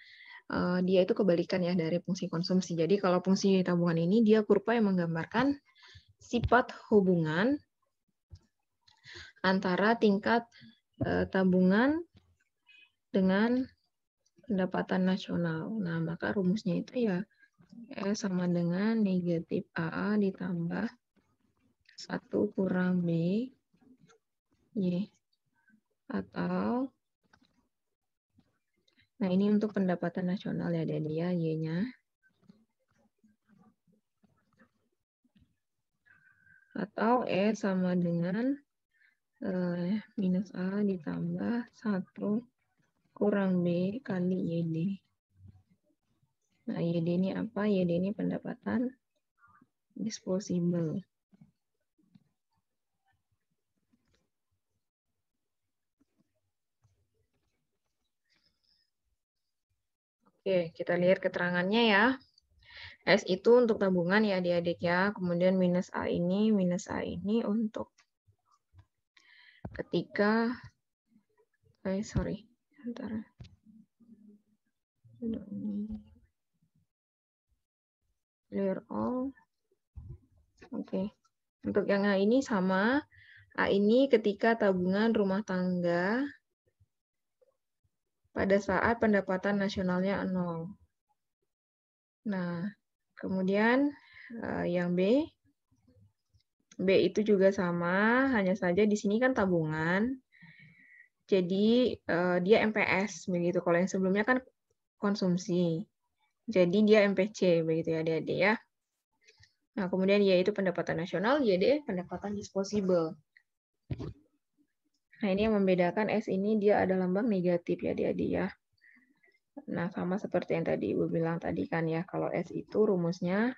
Dia itu kebalikan ya dari fungsi konsumsi. Jadi kalau fungsi tabungan ini dia kurva yang menggambarkan sifat hubungan antara tingkat tabungan dengan pendapatan nasional. Nah, maka rumusnya itu ya S sama dengan negatif AA ditambah 1 kurang B Y. Atau, nah ini untuk pendapatan nasional ya dia Y-nya. Atau S sama dengan minus A ditambah 1 kurang B kali YD. Nah, YD ini apa? YD ini pendapatan disposable. Oke, kita lihat keterangannya ya. S itu untuk tabungan ya adik-adik ya. Kemudian minus A ini untuk ketika, sebentar. Clear all. Oke. Untuk yang A ini sama. A ini ketika tabungan rumah tangga pada saat pendapatan nasionalnya 0. Nah, kemudian yang B itu juga sama, hanya saja di sini kan tabungan. Jadi dia MPS begitu. Kalau yang sebelumnya kan konsumsi. Jadi dia MPC begitu ya adik-adik ya. Nah, kemudian Y itu pendapatan nasional, YD pendapatan disposable. Nah, ini yang membedakan S ini dia ada lambang negatif ya adik-adik ya. Nah, sama seperti yang tadi Ibu bilang tadi kan ya, kalau S itu rumusnya.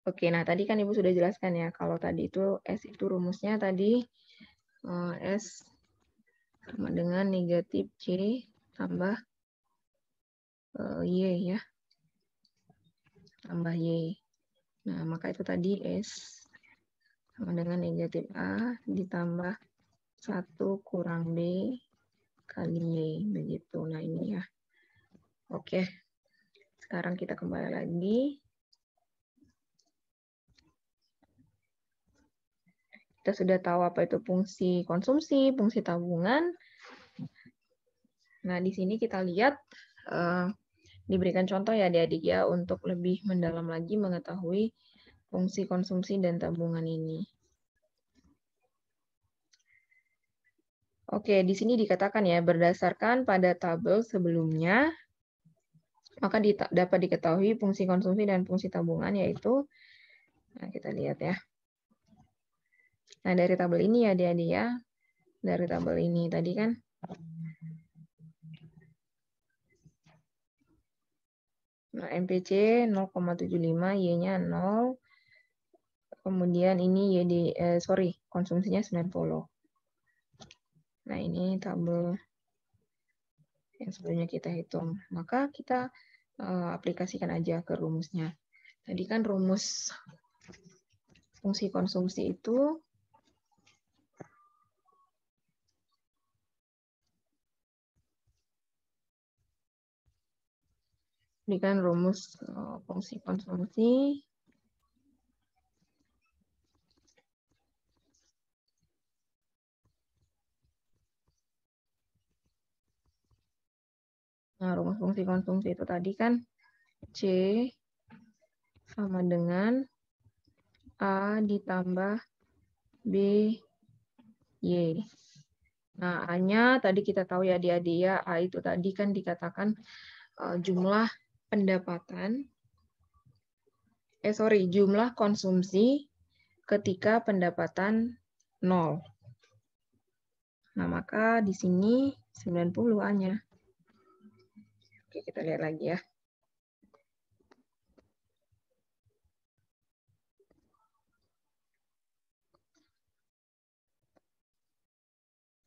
Oke, nah tadi kan Ibu sudah jelaskan ya, kalau tadi itu S itu rumusnya tadi S sama dengan negatif C tambah Y ya. Tambah Y. Nah, maka itu tadi S sama dengan negatif A ditambah 1 kurang B kali Y. Begitu. Nah, ini ya. Oke. Sekarang kita kembali lagi. Kita sudah tahu apa itu fungsi konsumsi, fungsi tabungan. Nah, di sini kita lihat diberikan contoh ya adik-adik ya untuk lebih mendalam lagi mengetahui fungsi konsumsi dan tabungan ini. Oke, di sini dikatakan ya berdasarkan pada tabel sebelumnya maka dapat diketahui fungsi konsumsi dan fungsi tabungan yaitu, nah kita lihat ya. Nah dari tabel ini ya adik-adik ya, dari tabel ini tadi kan nah, MPC 0,75, Y-nya 0. Kemudian ini YD, konsumsinya 90. Nah, ini tabel yang sebelumnya kita hitung. Maka kita aplikasikan aja ke rumusnya. Tadi kan rumus fungsi konsumsi itu ini kan rumus fungsi konsumsi nah, rumus fungsi konsumsi itu tadi kan C sama dengan A ditambah B, Y. Nah, A-nya tadi kita tahu ya adik-adik ya, A itu tadi kan dikatakan jumlah pendapatan, jumlah konsumsi ketika pendapatan 0. Nah, maka di sini 90 A-nya. Oke, kita lihat lagi ya.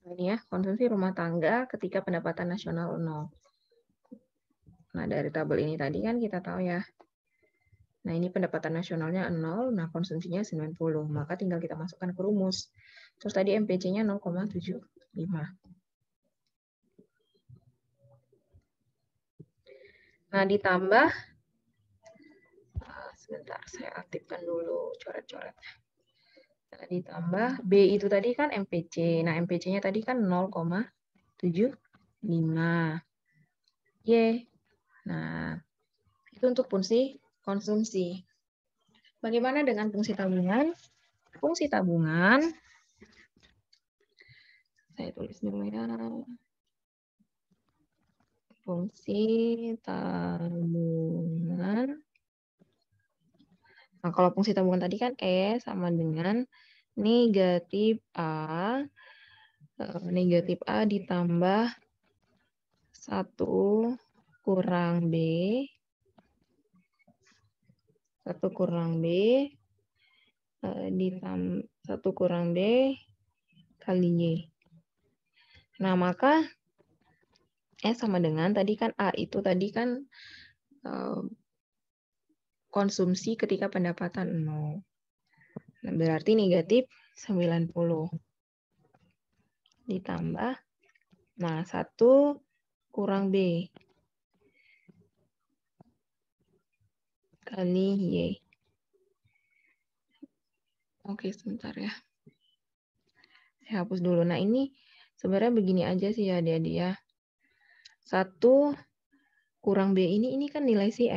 Nah, ini ya, konsumsi rumah tangga ketika pendapatan nasional 0. Nah, dari tabel ini tadi kan kita tahu ya. Nah, ini pendapatan nasionalnya 0, nah konsumsinya 90. Maka tinggal kita masukkan ke rumus. Terus tadi MPC-nya 0,75. Nah, ditambah, sebentar, saya aktifkan dulu coret-coretnya. Nah, ditambah B itu tadi kan MPC. Nah, MPC-nya tadi kan 0,75. Y. Nah, itu untuk fungsi konsumsi. Bagaimana dengan fungsi tabungan? Fungsi tabungan, saya tulis dulu ya. Fungsi tabungan. Nah, kalau fungsi tabungan tadi kan E sama dengan negatif A. Negatif A ditambah 1 kurang B. 1 kurang B. Ditambah 1 kurang B kali Y. Nah, maka E sama dengan tadi kan A itu tadi kan konsumsi ketika pendapatan 0. Nah, berarti negatif 90. Ditambah, nah 1 kurang B kali Y. Oke, sebentar ya. Saya hapus dulu. Nah, ini sebenarnya begini aja sih ya, adik-adik ya. 1 kurang B ini kan nilai si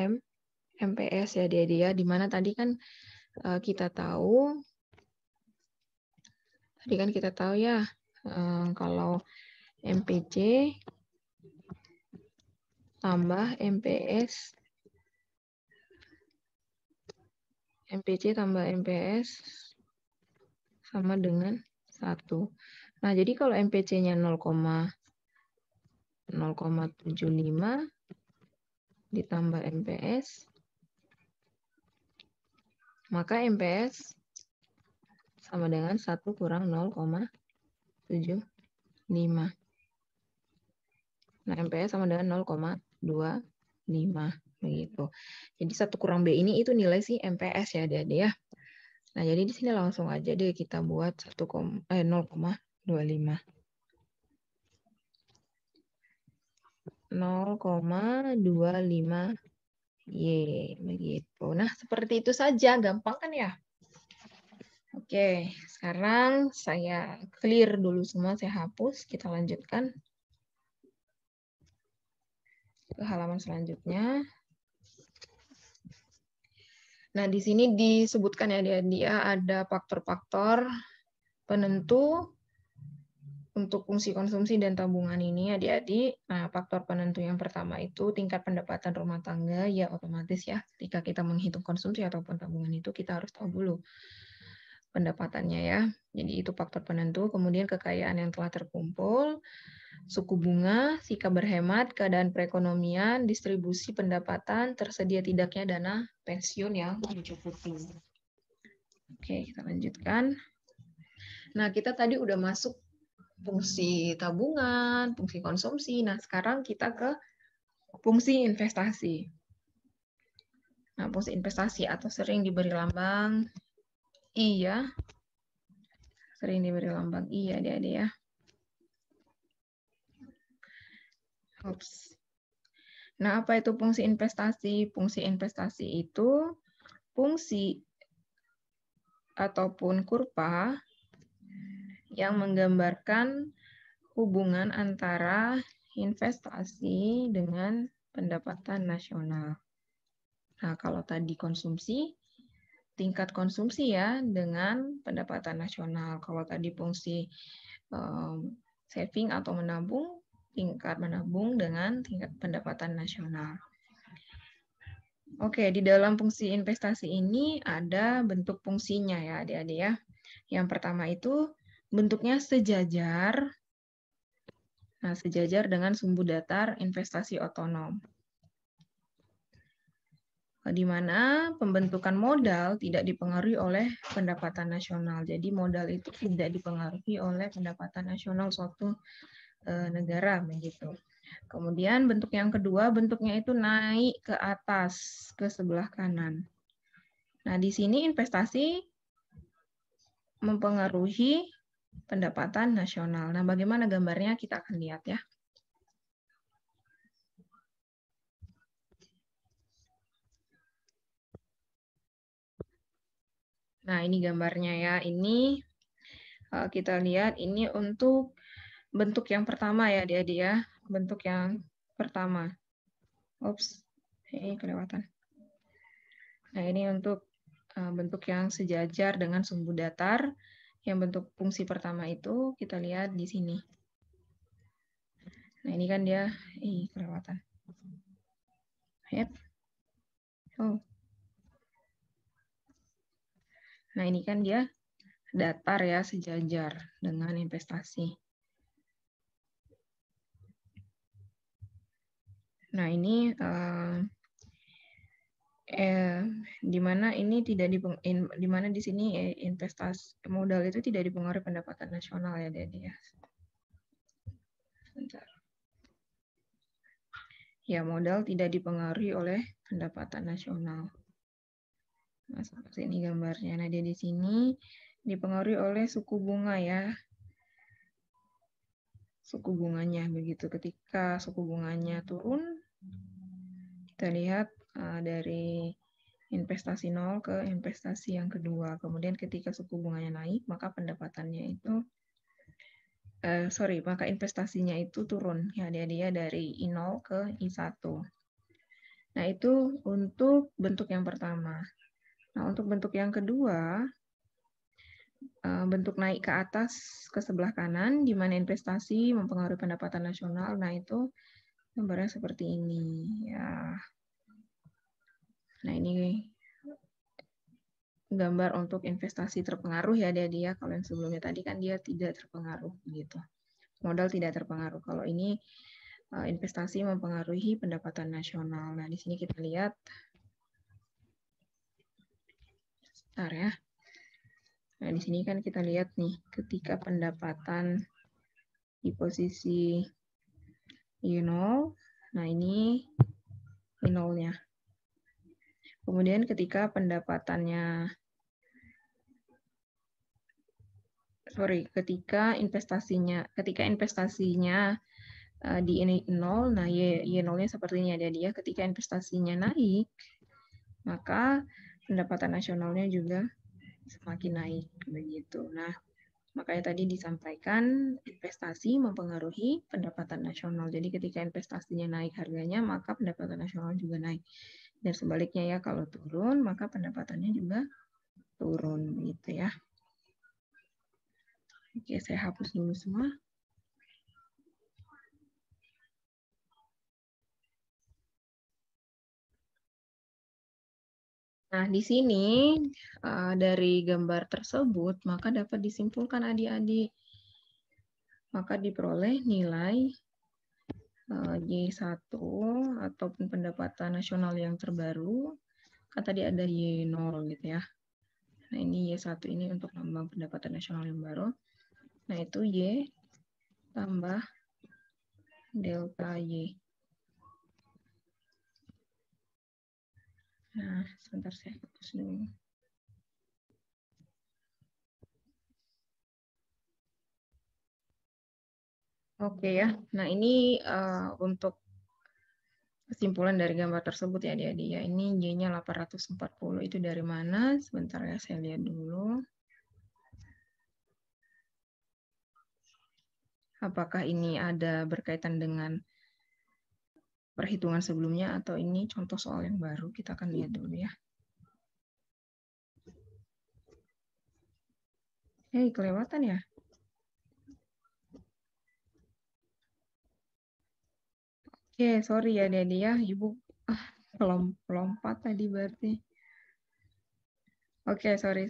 MPS ya, adik-adik ya. Dimana tadi kan kita tahu ya, kalau MPC tambah MPS, tambah MPS sama dengan 1. Nah, jadi kalau MPC-nya 0,75 ditambah MPS, maka MPS sama dengan 1 kurang 0,75. Nah, MPS sama dengan 0,25. Begitu. Jadi 1 kurang B ini itu nilai si MPS ya, adik-adik ya. Nah, jadi di sini langsung aja deh kita buat 0,25. 0,25 Y, begitu. Nah, seperti itu saja, gampang kan ya? Oke, sekarang saya clear dulu semua, saya hapus, kita lanjutkan ke halaman selanjutnya. Nah, di sini disebutkan ya dia ada faktor-faktor penentu untuk fungsi konsumsi dan tabungan ini adik-adik. Nah, faktor penentu yang pertama itu tingkat pendapatan rumah tangga, ya otomatis ya. Ketika kita menghitung konsumsi ataupun tabungan itu kita harus tahu dulu pendapatannya ya. Jadi itu faktor penentu. Kemudian kekayaan yang telah terkumpul, suku bunga, sikap berhemat, keadaan perekonomian, distribusi pendapatan, tersedia tidaknya dana pensiun yang mencukupi. Oke, kita lanjutkan. Nah, kita tadi udah masuk fungsi tabungan, fungsi konsumsi. Nah, sekarang kita ke fungsi investasi. Nah, fungsi investasi atau sering diberi lambang I ya. Sering diberi lambang I ya, adik-adik ya. Oops. Nah, apa itu fungsi investasi? Fungsi investasi itu fungsi ataupun kurva yang menggambarkan hubungan antara investasi dengan pendapatan nasional. Nah, kalau tadi konsumsi, tingkat konsumsi ya dengan pendapatan nasional. Kalau tadi fungsi saving atau menabung, tingkat menabung dengan tingkat pendapatan nasional. Oke, di dalam fungsi investasi ini ada bentuk fungsinya ya adik-adik ya. Yang pertama itu bentuknya sejajar. Nah, sejajar dengan sumbu datar investasi otonom. Di mana pembentukan modal tidak dipengaruhi oleh pendapatan nasional. Jadi modal itu tidak dipengaruhi oleh pendapatan nasional suatu negara begitu. Kemudian bentuk yang kedua, bentuknya itu naik ke atas, ke sebelah kanan. Nah, di sini investasi mempengaruhi pendapatan nasional. Nah, bagaimana gambarnya kita akan lihat ya. Nah, ini gambarnya ya. Ini kita lihat ini untuk bentuk yang pertama ya, adik-adik ya. Bentuk yang pertama. Ups, ini kelewatan. Nah, ini untuk bentuk yang sejajar dengan sumbu datar. Yang bentuk fungsi pertama itu kita lihat di sini. Nah, ini kan dia, kelewatan. Yep. Oh. Nah, ini kan dia datar ya, sejajar dengan investasi. Nah, ini di mana ini tidak di mana di sini investasi modal itu tidak dipengaruhi pendapatan nasional ya, Dedi ya. Bentar. Ya, modal tidak dipengaruhi oleh pendapatan nasional. Nah, seperti ini gambarnya. Nah, dia di sini dipengaruhi oleh suku bunga ya. Suku bunganya begitu. Ketika suku bunganya turun, kita lihat dari investasi nol ke investasi yang kedua. Kemudian ketika suku bunganya naik, maka pendapatannya itu maka investasinya itu turun ya dia dari I0 ke I1. Nah, itu untuk bentuk yang pertama. Nah, untuk bentuk yang kedua, bentuk naik ke atas ke sebelah kanan, di mana investasi mempengaruhi pendapatan nasional. Nah, itu gambarnya seperti ini. Ya. Nah, ini gambar untuk investasi terpengaruh ya dia. Kalau yang sebelumnya tadi kan dia tidak terpengaruh gitu. Modal tidak terpengaruh. Kalau ini investasi mempengaruhi pendapatan nasional. Nah, di sini kita lihat. Bentar ya. Nah, di sini kan kita lihat nih, ketika pendapatan di posisi I0, nah ini I0-nya. Kemudian ketika pendapatannya, ketika investasinya di I0, nah Y0-nya seperti ini ada dia. Ketika investasinya naik, maka pendapatan nasionalnya juga semakin naik begitu. Nah, makanya tadi disampaikan investasi mempengaruhi pendapatan nasional. Jadi ketika investasinya naik harganya, maka pendapatan nasional juga naik. Dan sebaliknya ya, kalau turun, maka pendapatannya juga turun gitu ya. Oke, saya hapus dulu semua. Nah, di sini dari gambar tersebut, maka dapat disimpulkan adik-adik. Maka diperoleh nilai Y1 ataupun pendapatan nasional yang terbaru. Kan tadi ada Y0 gitu ya. Nah, ini Y1 ini untuk lambang pendapatan nasional yang baru. Nah, itu Y tambah delta Y. Nah, sebentar saya fokus dulu. Oke ya. Nah, ini untuk kesimpulan dari gambar tersebut ya adik-adik ya. Ini Y-nya 840 itu dari mana? Sebentar ya, saya lihat dulu. Apakah ini ada berkaitan dengan perhitungan sebelumnya atau ini contoh soal yang baru? Kita akan lihat dulu ya. Kelewatan ya? Oke, sorry ya Dedi ya, Ibu lompat tadi berarti. Oke, sorry.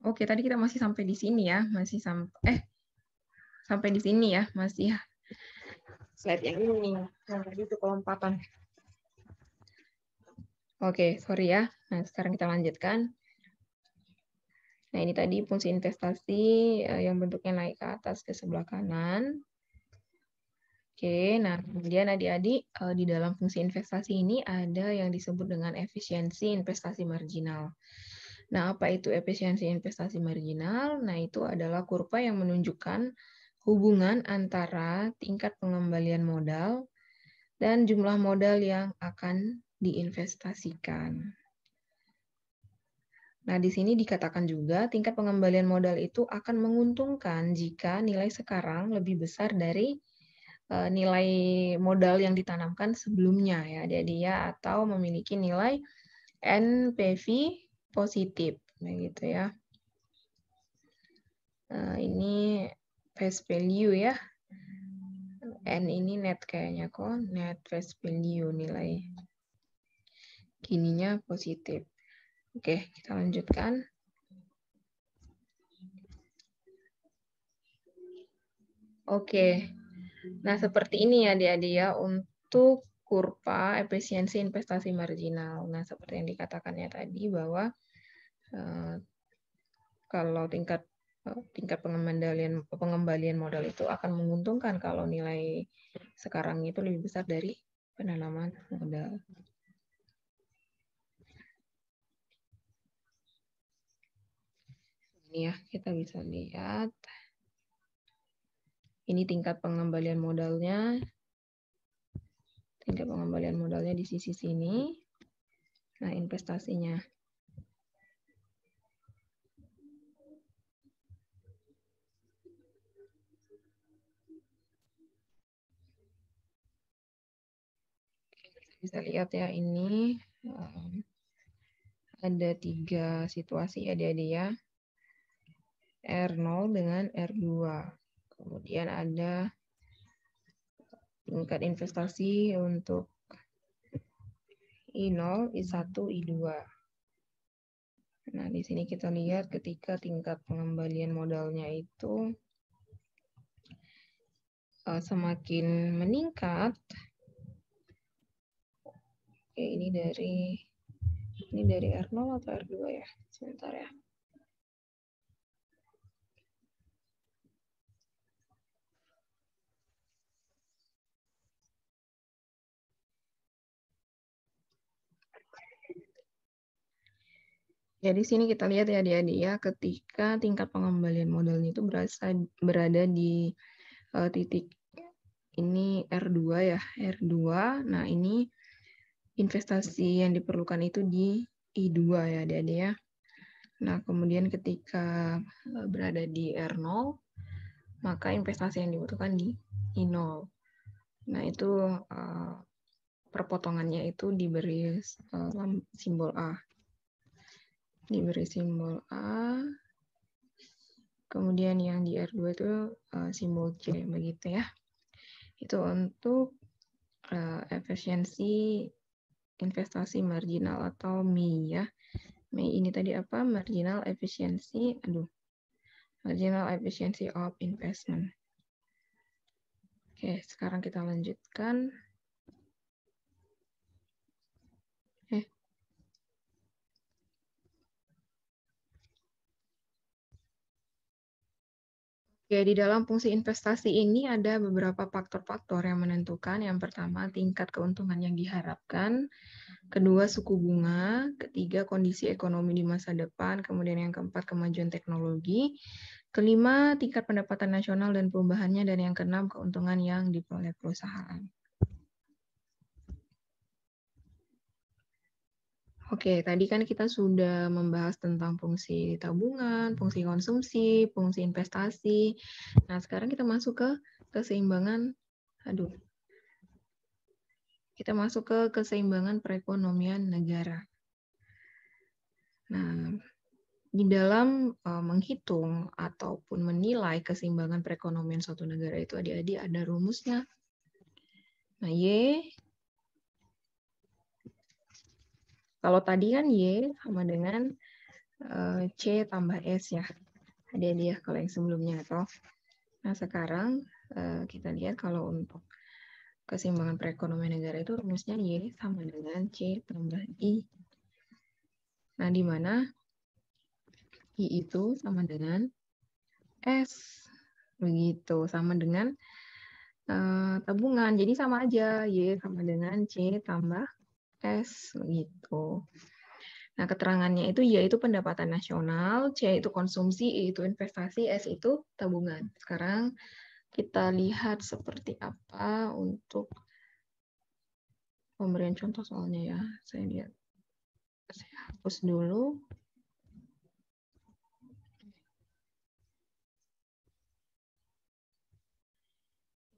Oke, tadi kita masih sampai di sini ya, sampai di sini ya, masih slide yang ini, yang tadi itu kelompatan. Oke, sorry ya. Nah, sekarang kita lanjutkan. Nah, ini tadi fungsi investasi yang bentuknya naik ke atas ke sebelah kanan. Oke, nah kemudian adik-adik di dalam fungsi investasi ini ada yang disebut dengan efisiensi investasi marginal. Nah, apa itu efisiensi investasi marginal? Nah, itu adalah kurva yang menunjukkan hubungan antara tingkat pengembalian modal dan jumlah modal yang akan diinvestasikan. Nah, di sini dikatakan juga tingkat pengembalian modal itu akan menguntungkan jika nilai sekarang lebih besar dari nilai modal yang ditanamkan sebelumnya ya, jadi ya, atau memiliki nilai NPV positif, begitu ya. Ini face value ya. N ini net kayaknya kok, net face value, nilai gininya positif. Oke, kita lanjutkan. Oke, nah seperti ini ya adik-adik ya untuk kurva efisiensi investasi marginal. Nah, seperti yang dikatakannya tadi bahwa kalau tingkat pengembalian modal itu akan menguntungkan kalau nilai sekarang itu lebih besar dari penanaman modal. Ini ya, kita bisa lihat. Ini tingkat pengembalian modalnya. Tingkat pengembalian modalnya di sisi sini. Nah, investasinya. Bisa lihat ya, ini ada 3 situasi ya dia R0 dengan R2. Kemudian ada tingkat investasi untuk I0, I1, I2. Nah, di sini kita lihat ketika tingkat pengembalian modalnya itu semakin meningkat. Oke, ini dari R0 atau R2 ya? Sebentar ya. Jadi sini kita lihat ya adik-adik ya, ketika tingkat pengembalian modalnya itu berada di titik ini R2 ya, R2. Nah, ini investasi yang diperlukan itu di I2 ya adik-adik ya. Nah, kemudian ketika berada di R0, maka investasi yang dibutuhkan di I0. Nah, itu perpotongannya itu diberi simbol A. Diberi simbol A. Kemudian yang di R2 itu simbol C, begitu ya. Itu untuk efisiensi investasi marginal atau MI ya. MI ini tadi apa? Marginal efficiency of investment. Oke, sekarang kita lanjutkan. Ya, di dalam fungsi investasi ini ada beberapa faktor-faktor yang menentukan. Yang pertama, tingkat keuntungan yang diharapkan. Kedua, suku bunga. Ketiga, kondisi ekonomi di masa depan. Kemudian yang keempat, kemajuan teknologi. Kelima, tingkat pendapatan nasional dan perubahannya. Dan yang keenam, keuntungan yang diperoleh perusahaan. Oke, tadi kan kita sudah membahas tentang fungsi tabungan, fungsi konsumsi, fungsi investasi. Nah, sekarang kita masuk ke keseimbangan, kita masuk ke keseimbangan perekonomian negara. Nah, di dalam menghitung ataupun menilai keseimbangan perekonomian suatu negara itu adik-adik ada rumusnya. Nah, Y, kalau tadi kan Y sama dengan C tambah S ya. Adik-adik ya, kalau yang sebelumnya toh. Nah, sekarang kita lihat kalau untuk keseimbangan perekonomian negara itu rumusnya Y sama dengan C tambah I. Nah, di mana I itu sama dengan S. Begitu, sama dengan tabungan. Jadi sama aja, Y sama dengan C tambah S. Begitu. Nah, keterangannya itu Y itu pendapatan nasional, C itu konsumsi, I itu investasi, S itu tabungan. Sekarang kita lihat seperti apa untuk pemberian contoh soalnya ya. Saya hapus dulu.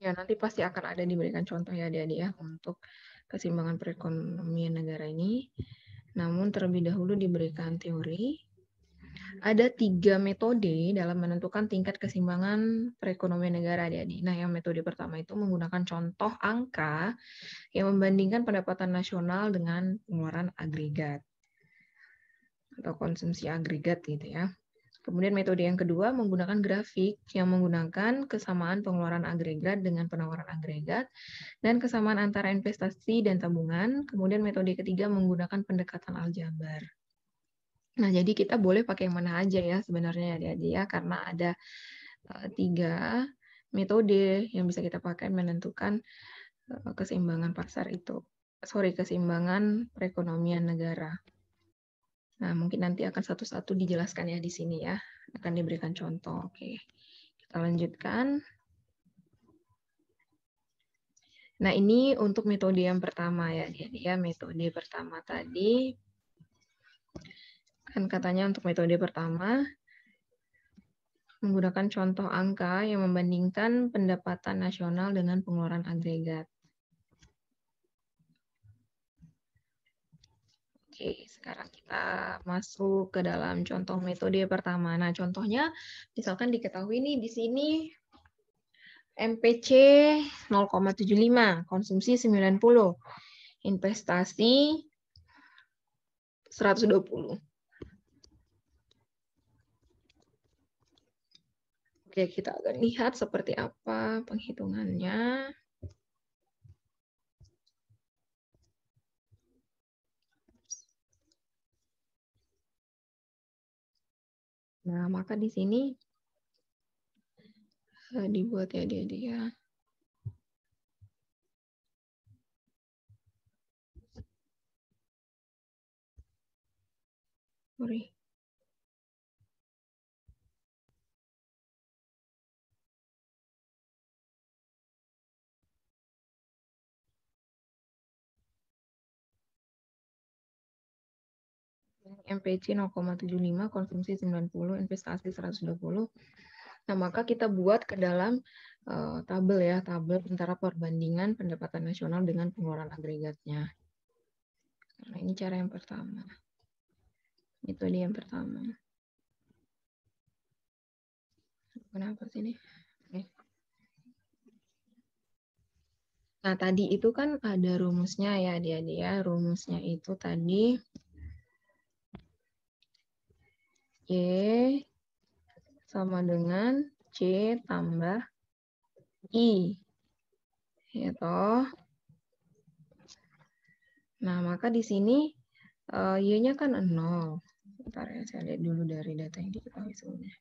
Ya, nanti pasti akan ada diberikan contoh ya adik-adik ya untuk keseimbangan perekonomian negara ini. Namun terlebih dahulu diberikan teori. Ada 3 metode dalam menentukan tingkat keseimbangan perekonomian negara adik-adik. Nah, yang metode pertama itu menggunakan contoh angka yang membandingkan pendapatan nasional dengan pengeluaran agregat atau konsumsi agregat gitu ya. Kemudian metode yang kedua menggunakan grafik yang menggunakan kesamaan pengeluaran agregat dengan penawaran agregat dan kesamaan antara investasi dan tabungan. Kemudian metode ketiga menggunakan pendekatan aljabar. Nah, jadi kita boleh pakai yang mana aja ya sebenarnya adik-adik ya, karena ada 3 metode yang bisa kita pakai menentukan keseimbangan pasar itu. Keseimbangan perekonomian negara. Nah, mungkin nanti akan satu-satu dijelaskan ya di sini ya. Akan diberikan contoh. Oke, kita lanjutkan. Nah, ini untuk metode yang pertama ya. Jadi ya, metode pertama tadi. Kan katanya untuk metode pertama, menggunakan contoh angka yang membandingkan pendapatan nasional dengan pengeluaran agregat. Oke, sekarang kita masuk ke dalam contoh metode pertama. Nah, contohnya misalkan diketahui nih di sini MPC 0,75, konsumsi 90, investasi 120. Oke, kita akan lihat seperti apa penghitungannya. Nah, maka di sini dibuat ya dia. Sorry. MPC 0,75, konsumsi 90, investasi 120. Nah, maka kita buat ke dalam tabel ya, tabel antara perbandingan pendapatan nasional dengan pengeluaran agregatnya. Nah, ini cara yang pertama. Itu dia yang pertama. Kenapa sih ini? Oke. Nah, tadi itu kan ada rumusnya ya, dia. Rumusnya itu tadi Y sama dengan C tambah I. Ya toh. Nah, maka di sini Y-nya kan 0. Bentar ya, saya lihat dulu dari data yang diketahui sebelumnya.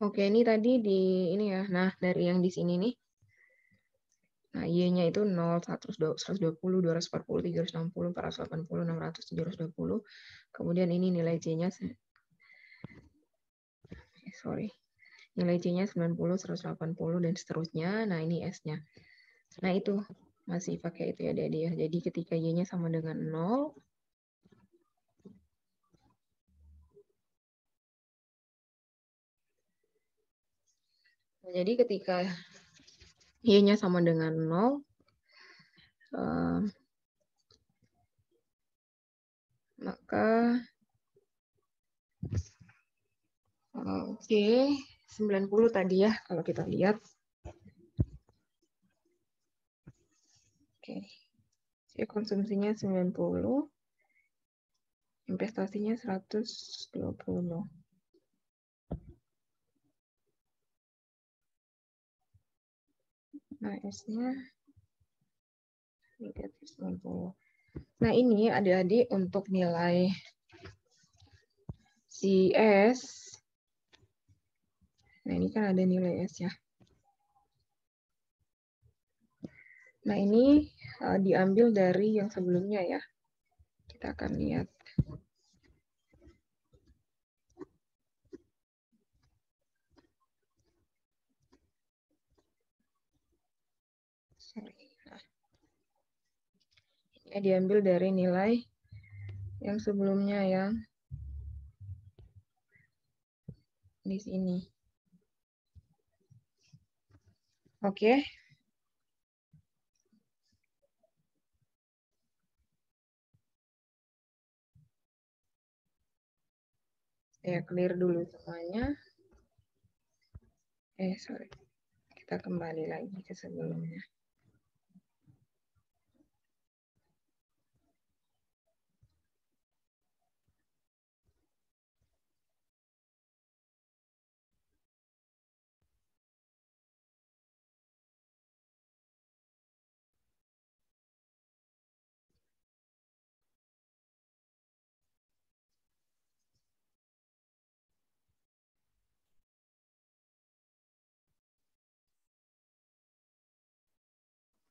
Oke, ini tadi di ini ya. Nah, dari yang di sini nih. Nah, Y-nya itu 0, 120, 240, 360, 480, 600, 720. Kemudian ini nilai C-nya sorry. nilai C-nya 90, 180, dan seterusnya. Nah, ini S-nya. Nah, itu masih pakai itu ya, Adik-adik ya. Jadi ketika Y-nya sama dengan 0, jadi ketika Y-nya sama dengan 0, maka oke, 90 tadi ya kalau kita lihat. Oke. C konsumsinya 90, investasinya 120. Nah, S-nya negatif 90. Nah, ini adik-adik untuk nilai si S. Nah, ini kan ada nilai S ya. Nah, ini diambil dari yang sebelumnya ya. Kita akan lihat. Sorry. Nah, ini diambil dari nilai yang sebelumnya yang di sini. Oke. Saya clear dulu semuanya. Sorry. Kita kembali lagi ke sebelumnya.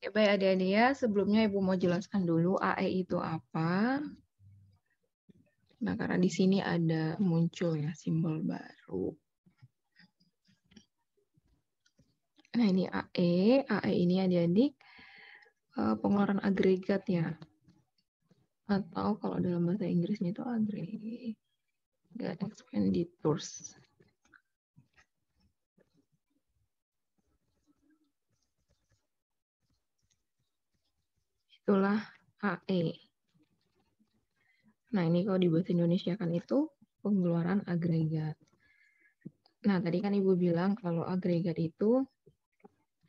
Ya, baik adik-adik ya, sebelumnya Ibu mau jelaskan dulu AE itu apa. Nah, karena di sini ada muncul ya simbol baru. Nah, ini AE. AE ini adik-adik pengeluaran agregat ya. Atau kalau dalam bahasa Inggrisnya itu agregat expenditures. Itulah AE. Nah, ini kalau di bahasa Indonesia kan itu pengeluaran agregat. Nah, tadi kan Ibu bilang kalau agregat itu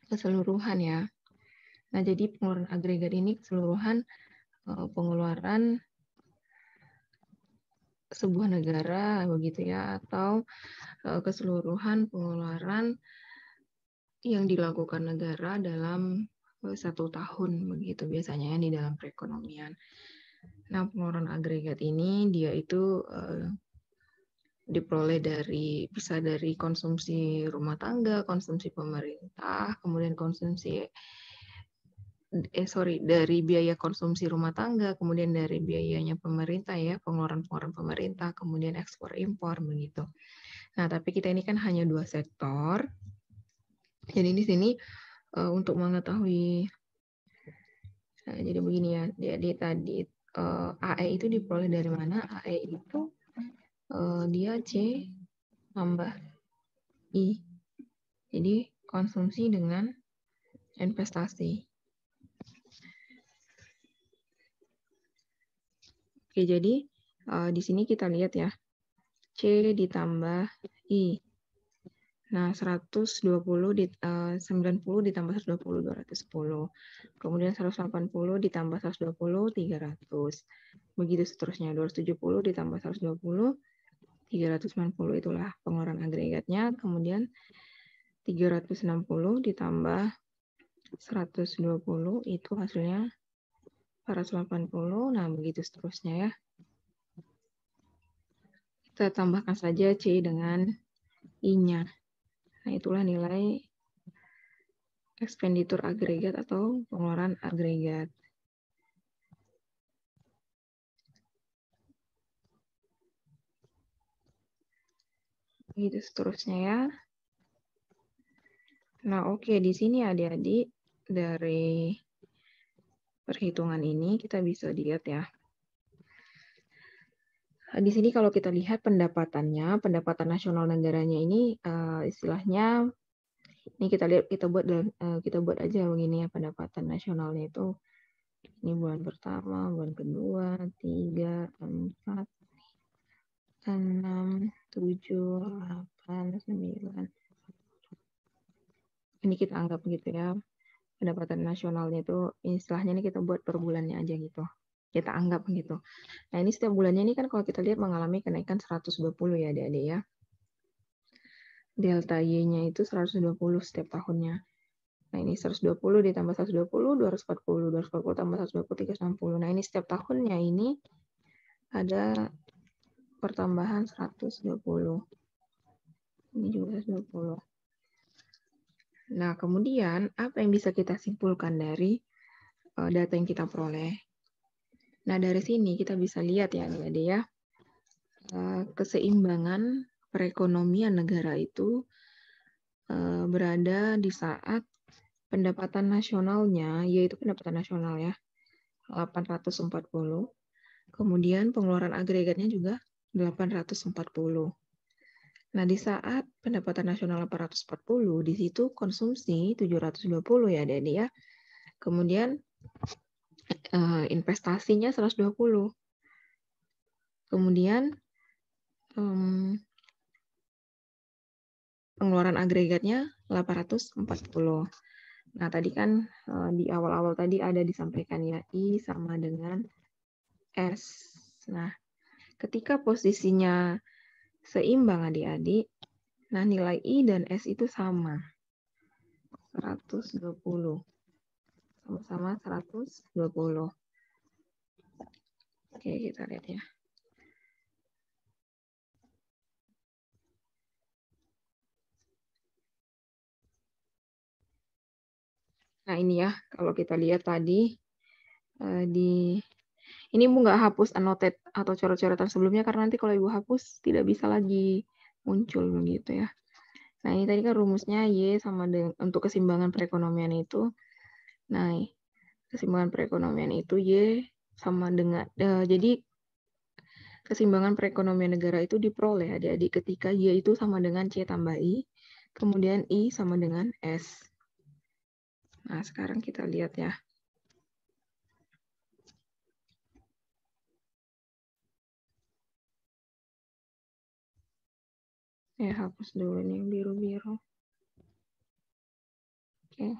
keseluruhan ya. Nah, jadi pengeluaran agregat ini keseluruhan pengeluaran sebuah negara begitu ya, atau keseluruhan pengeluaran yang dilakukan negara dalam 1 tahun begitu biasanya di dalam perekonomian. Nah, pengeluaran agregat ini dia itu diperoleh bisa dari konsumsi rumah tangga, konsumsi pemerintah, kemudian dari biaya konsumsi rumah tangga, kemudian dari biayanya pemerintah ya, pengeluaran-pengeluaran pemerintah, kemudian ekspor impor begitu. Nah, tapi kita ini kan hanya 2 sektor. Jadi di sini untuk mengetahui, jadi begini ya, jadi tadi AE itu diperoleh dari mana? AE itu dia C tambah I. Jadi konsumsi dengan investasi. Oke, jadi di sini kita lihat ya, C ditambah I. Nah, 90 ditambah 120, 210. Kemudian 180 ditambah 120, 300. Begitu seterusnya, 270 ditambah 120, 390. Itulah pengeluaran agregatnya. Kemudian 360 ditambah 120, itu hasilnya 480. Nah, begitu seterusnya ya. Kita tambahkan saja C dengan I-nya. Nah, itulah nilai ekspenditur agregat atau pengeluaran agregat. Begitu seterusnya ya. Nah, oke, di sini adik-adik dari perhitungan ini kita bisa lihat ya. Di sini kalau kita lihat pendapatannya, pendapatan nasional negaranya ini istilahnya ini kita buat aja begini ya, pendapatan nasionalnya itu ini bulan pertama, bulan kedua, 3, 4, 6, 7, 8, 9. Ini kita anggap gitu ya. Pendapatan nasionalnya itu istilahnya ini kita buat per bulannya aja gitu. Kita anggap gitu. Nah, ini setiap bulannya ini kan kalau kita lihat mengalami kenaikan 120 ya adik-adik ya. Delta Y-nya itu 120 setiap tahunnya. Nah, ini 120 ditambah 120, 240, 240 tambah 120, 360. Nah, ini setiap tahunnya ini ada pertambahan 120. Ini juga 120. Nah, kemudian apa yang bisa kita simpulkan dari data yang kita peroleh? Nah, dari sini kita bisa lihat ya, adik-adik ya, keseimbangan perekonomian negara itu berada di saat pendapatan nasionalnya, yaitu pendapatan nasional ya, 840. Kemudian pengeluaran agregatnya juga 840. Nah, di saat pendapatan nasional 840, di situ konsumsi 720 ya, adik-adik ya. Kemudian investasinya 120. Kemudian pengeluaran agregatnya 840. Nah, tadi kan di awal-awal tadi ada disampaikan ya, I sama dengan S. Nah, ketika posisinya seimbang adik-adik, nah nilai I dan S itu sama. 120. Sama-sama 120. Oke, kita lihat ya. Nah, ini ya, kalau kita lihat tadi, ini Ibu nggak hapus annotate atau coret-coretan sebelumnya, karena nanti kalau Ibu hapus, tidak bisa lagi muncul begitu ya. Nah, ini tadi kan rumusnya Y sama dengan, untuk keseimbangan perekonomian itu, nah, keseimbangan perekonomian itu Y sama dengan, jadi keseimbangan perekonomian negara itu diperoleh adik-adik ketika Y itu sama dengan C tambah I, kemudian I sama dengan S. Nah, sekarang kita lihat ya. Hapus dulu nih yang biru-biru. Oke.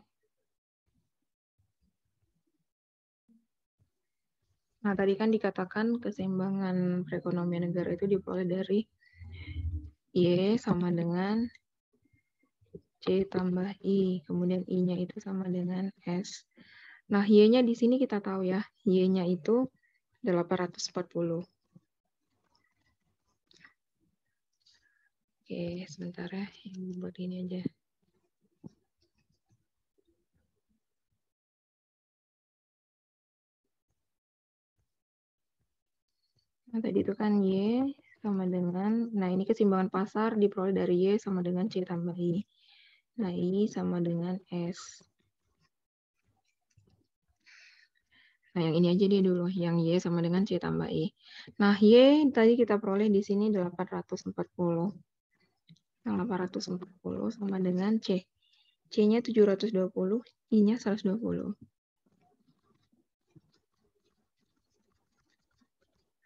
Nah, tadi kan dikatakan keseimbangan perekonomian negara itu diperoleh dari Y sama dengan C tambah I, kemudian I-nya itu sama dengan S. Nah, Y-nya di sini kita tahu ya, Y-nya itu 840. Oke, sebentar ya, buat ini aja. Nah, tadi itu kan Y sama dengan, nah ini keseimbangan pasar diperoleh dari Y sama dengan C tambah I. Nah, I sama dengan S. Nah, yang ini aja deh dulu, yang Y sama dengan C tambah I. Nah, Y tadi kita peroleh di sini 840. Yang 840 sama dengan C. C-nya 720, I-nya 120.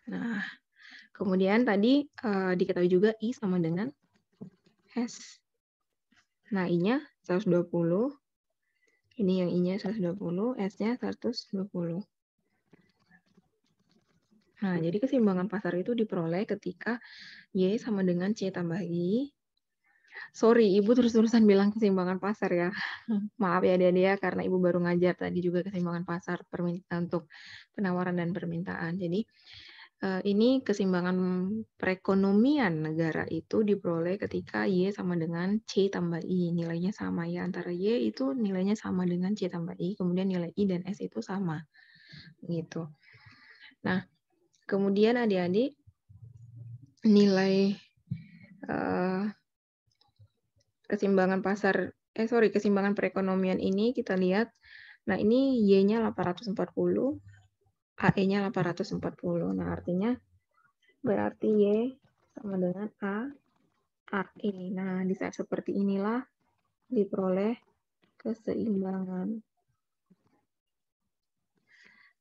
Nah, kemudian tadi diketahui juga I sama dengan S. Nah, I-nya 120. Ini yang I-nya 120, S-nya 120. Nah, jadi keseimbangan pasar itu diperoleh ketika Y sama dengan C tambah I. Sorry, Ibu terus-terusan bilang keseimbangan pasar ya. Maaf ya adik-adik ya, karena Ibu baru ngajar tadi juga keseimbangan pasar untuk penawaran dan permintaan. Jadi, ini keseimbangan perekonomian negara itu diperoleh ketika Y sama dengan C tambah I. Nilainya sama ya, antara Y itu nilainya sama dengan C tambah I, kemudian nilai I dan S itu sama. Gitu. Nah, kemudian adik-adik, nilai keseimbangan pasar keseimbangan perekonomian ini kita lihat, nah ini Y-nya 840, AE-nya 840. Nah, artinya berarti Y sama dengan AE. Nah, di saat seperti inilah diperoleh keseimbangan.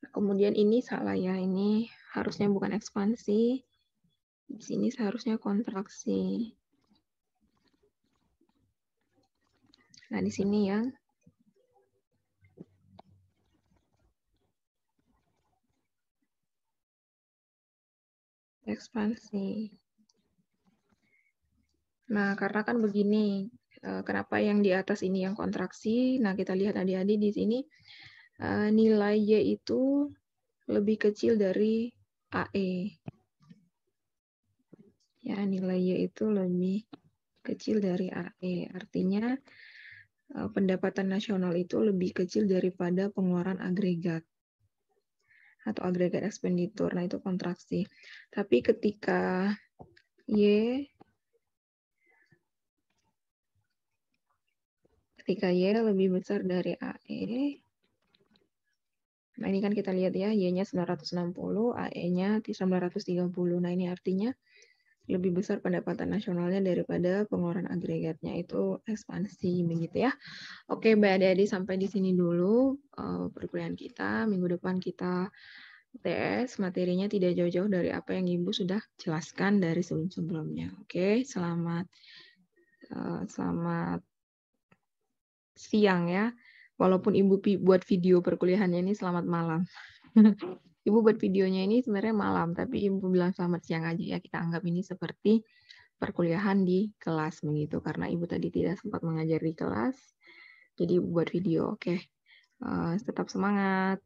Nah, kemudian ini salah ya, ini harusnya bukan ekspansi, di sini seharusnya kontraksi. Nah, di sini yang ekspansi. Nah, karena kan begini, kenapa yang di atas ini yang kontraksi? Nah, kita lihat adik-adik di sini, nilai Y itu lebih kecil dari AE. Ya, nilai Y itu lebih kecil dari AE. Artinya, pendapatan nasional itu lebih kecil daripada pengeluaran agregat atau agregat ekspenditur. Nah, itu kontraksi. Tapi ketika Y lebih besar dari AE, nah ini kan kita lihat ya, Y-nya 960, AE-nya 930. Nah, ini artinya lebih besar pendapatan nasionalnya daripada pengeluaran agregatnya, itu ekspansi begitu ya. Oke, Mbak adik-adik sampai di sini dulu perkuliahan kita. Minggu depan kita tes, materinya tidak jauh-jauh dari apa yang Ibu sudah jelaskan dari sebelum-sebelumnya. Oke, selamat siang ya. Walaupun Ibu buat video perkuliahannya ini selamat malam. Ibu buat videonya ini sebenarnya malam, tapi Ibu bilang selamat siang aja ya. Kita anggap ini seperti perkuliahan di kelas begitu, karena Ibu tadi tidak sempat mengajar di kelas. Jadi Ibu buat video, oke. Tetap semangat.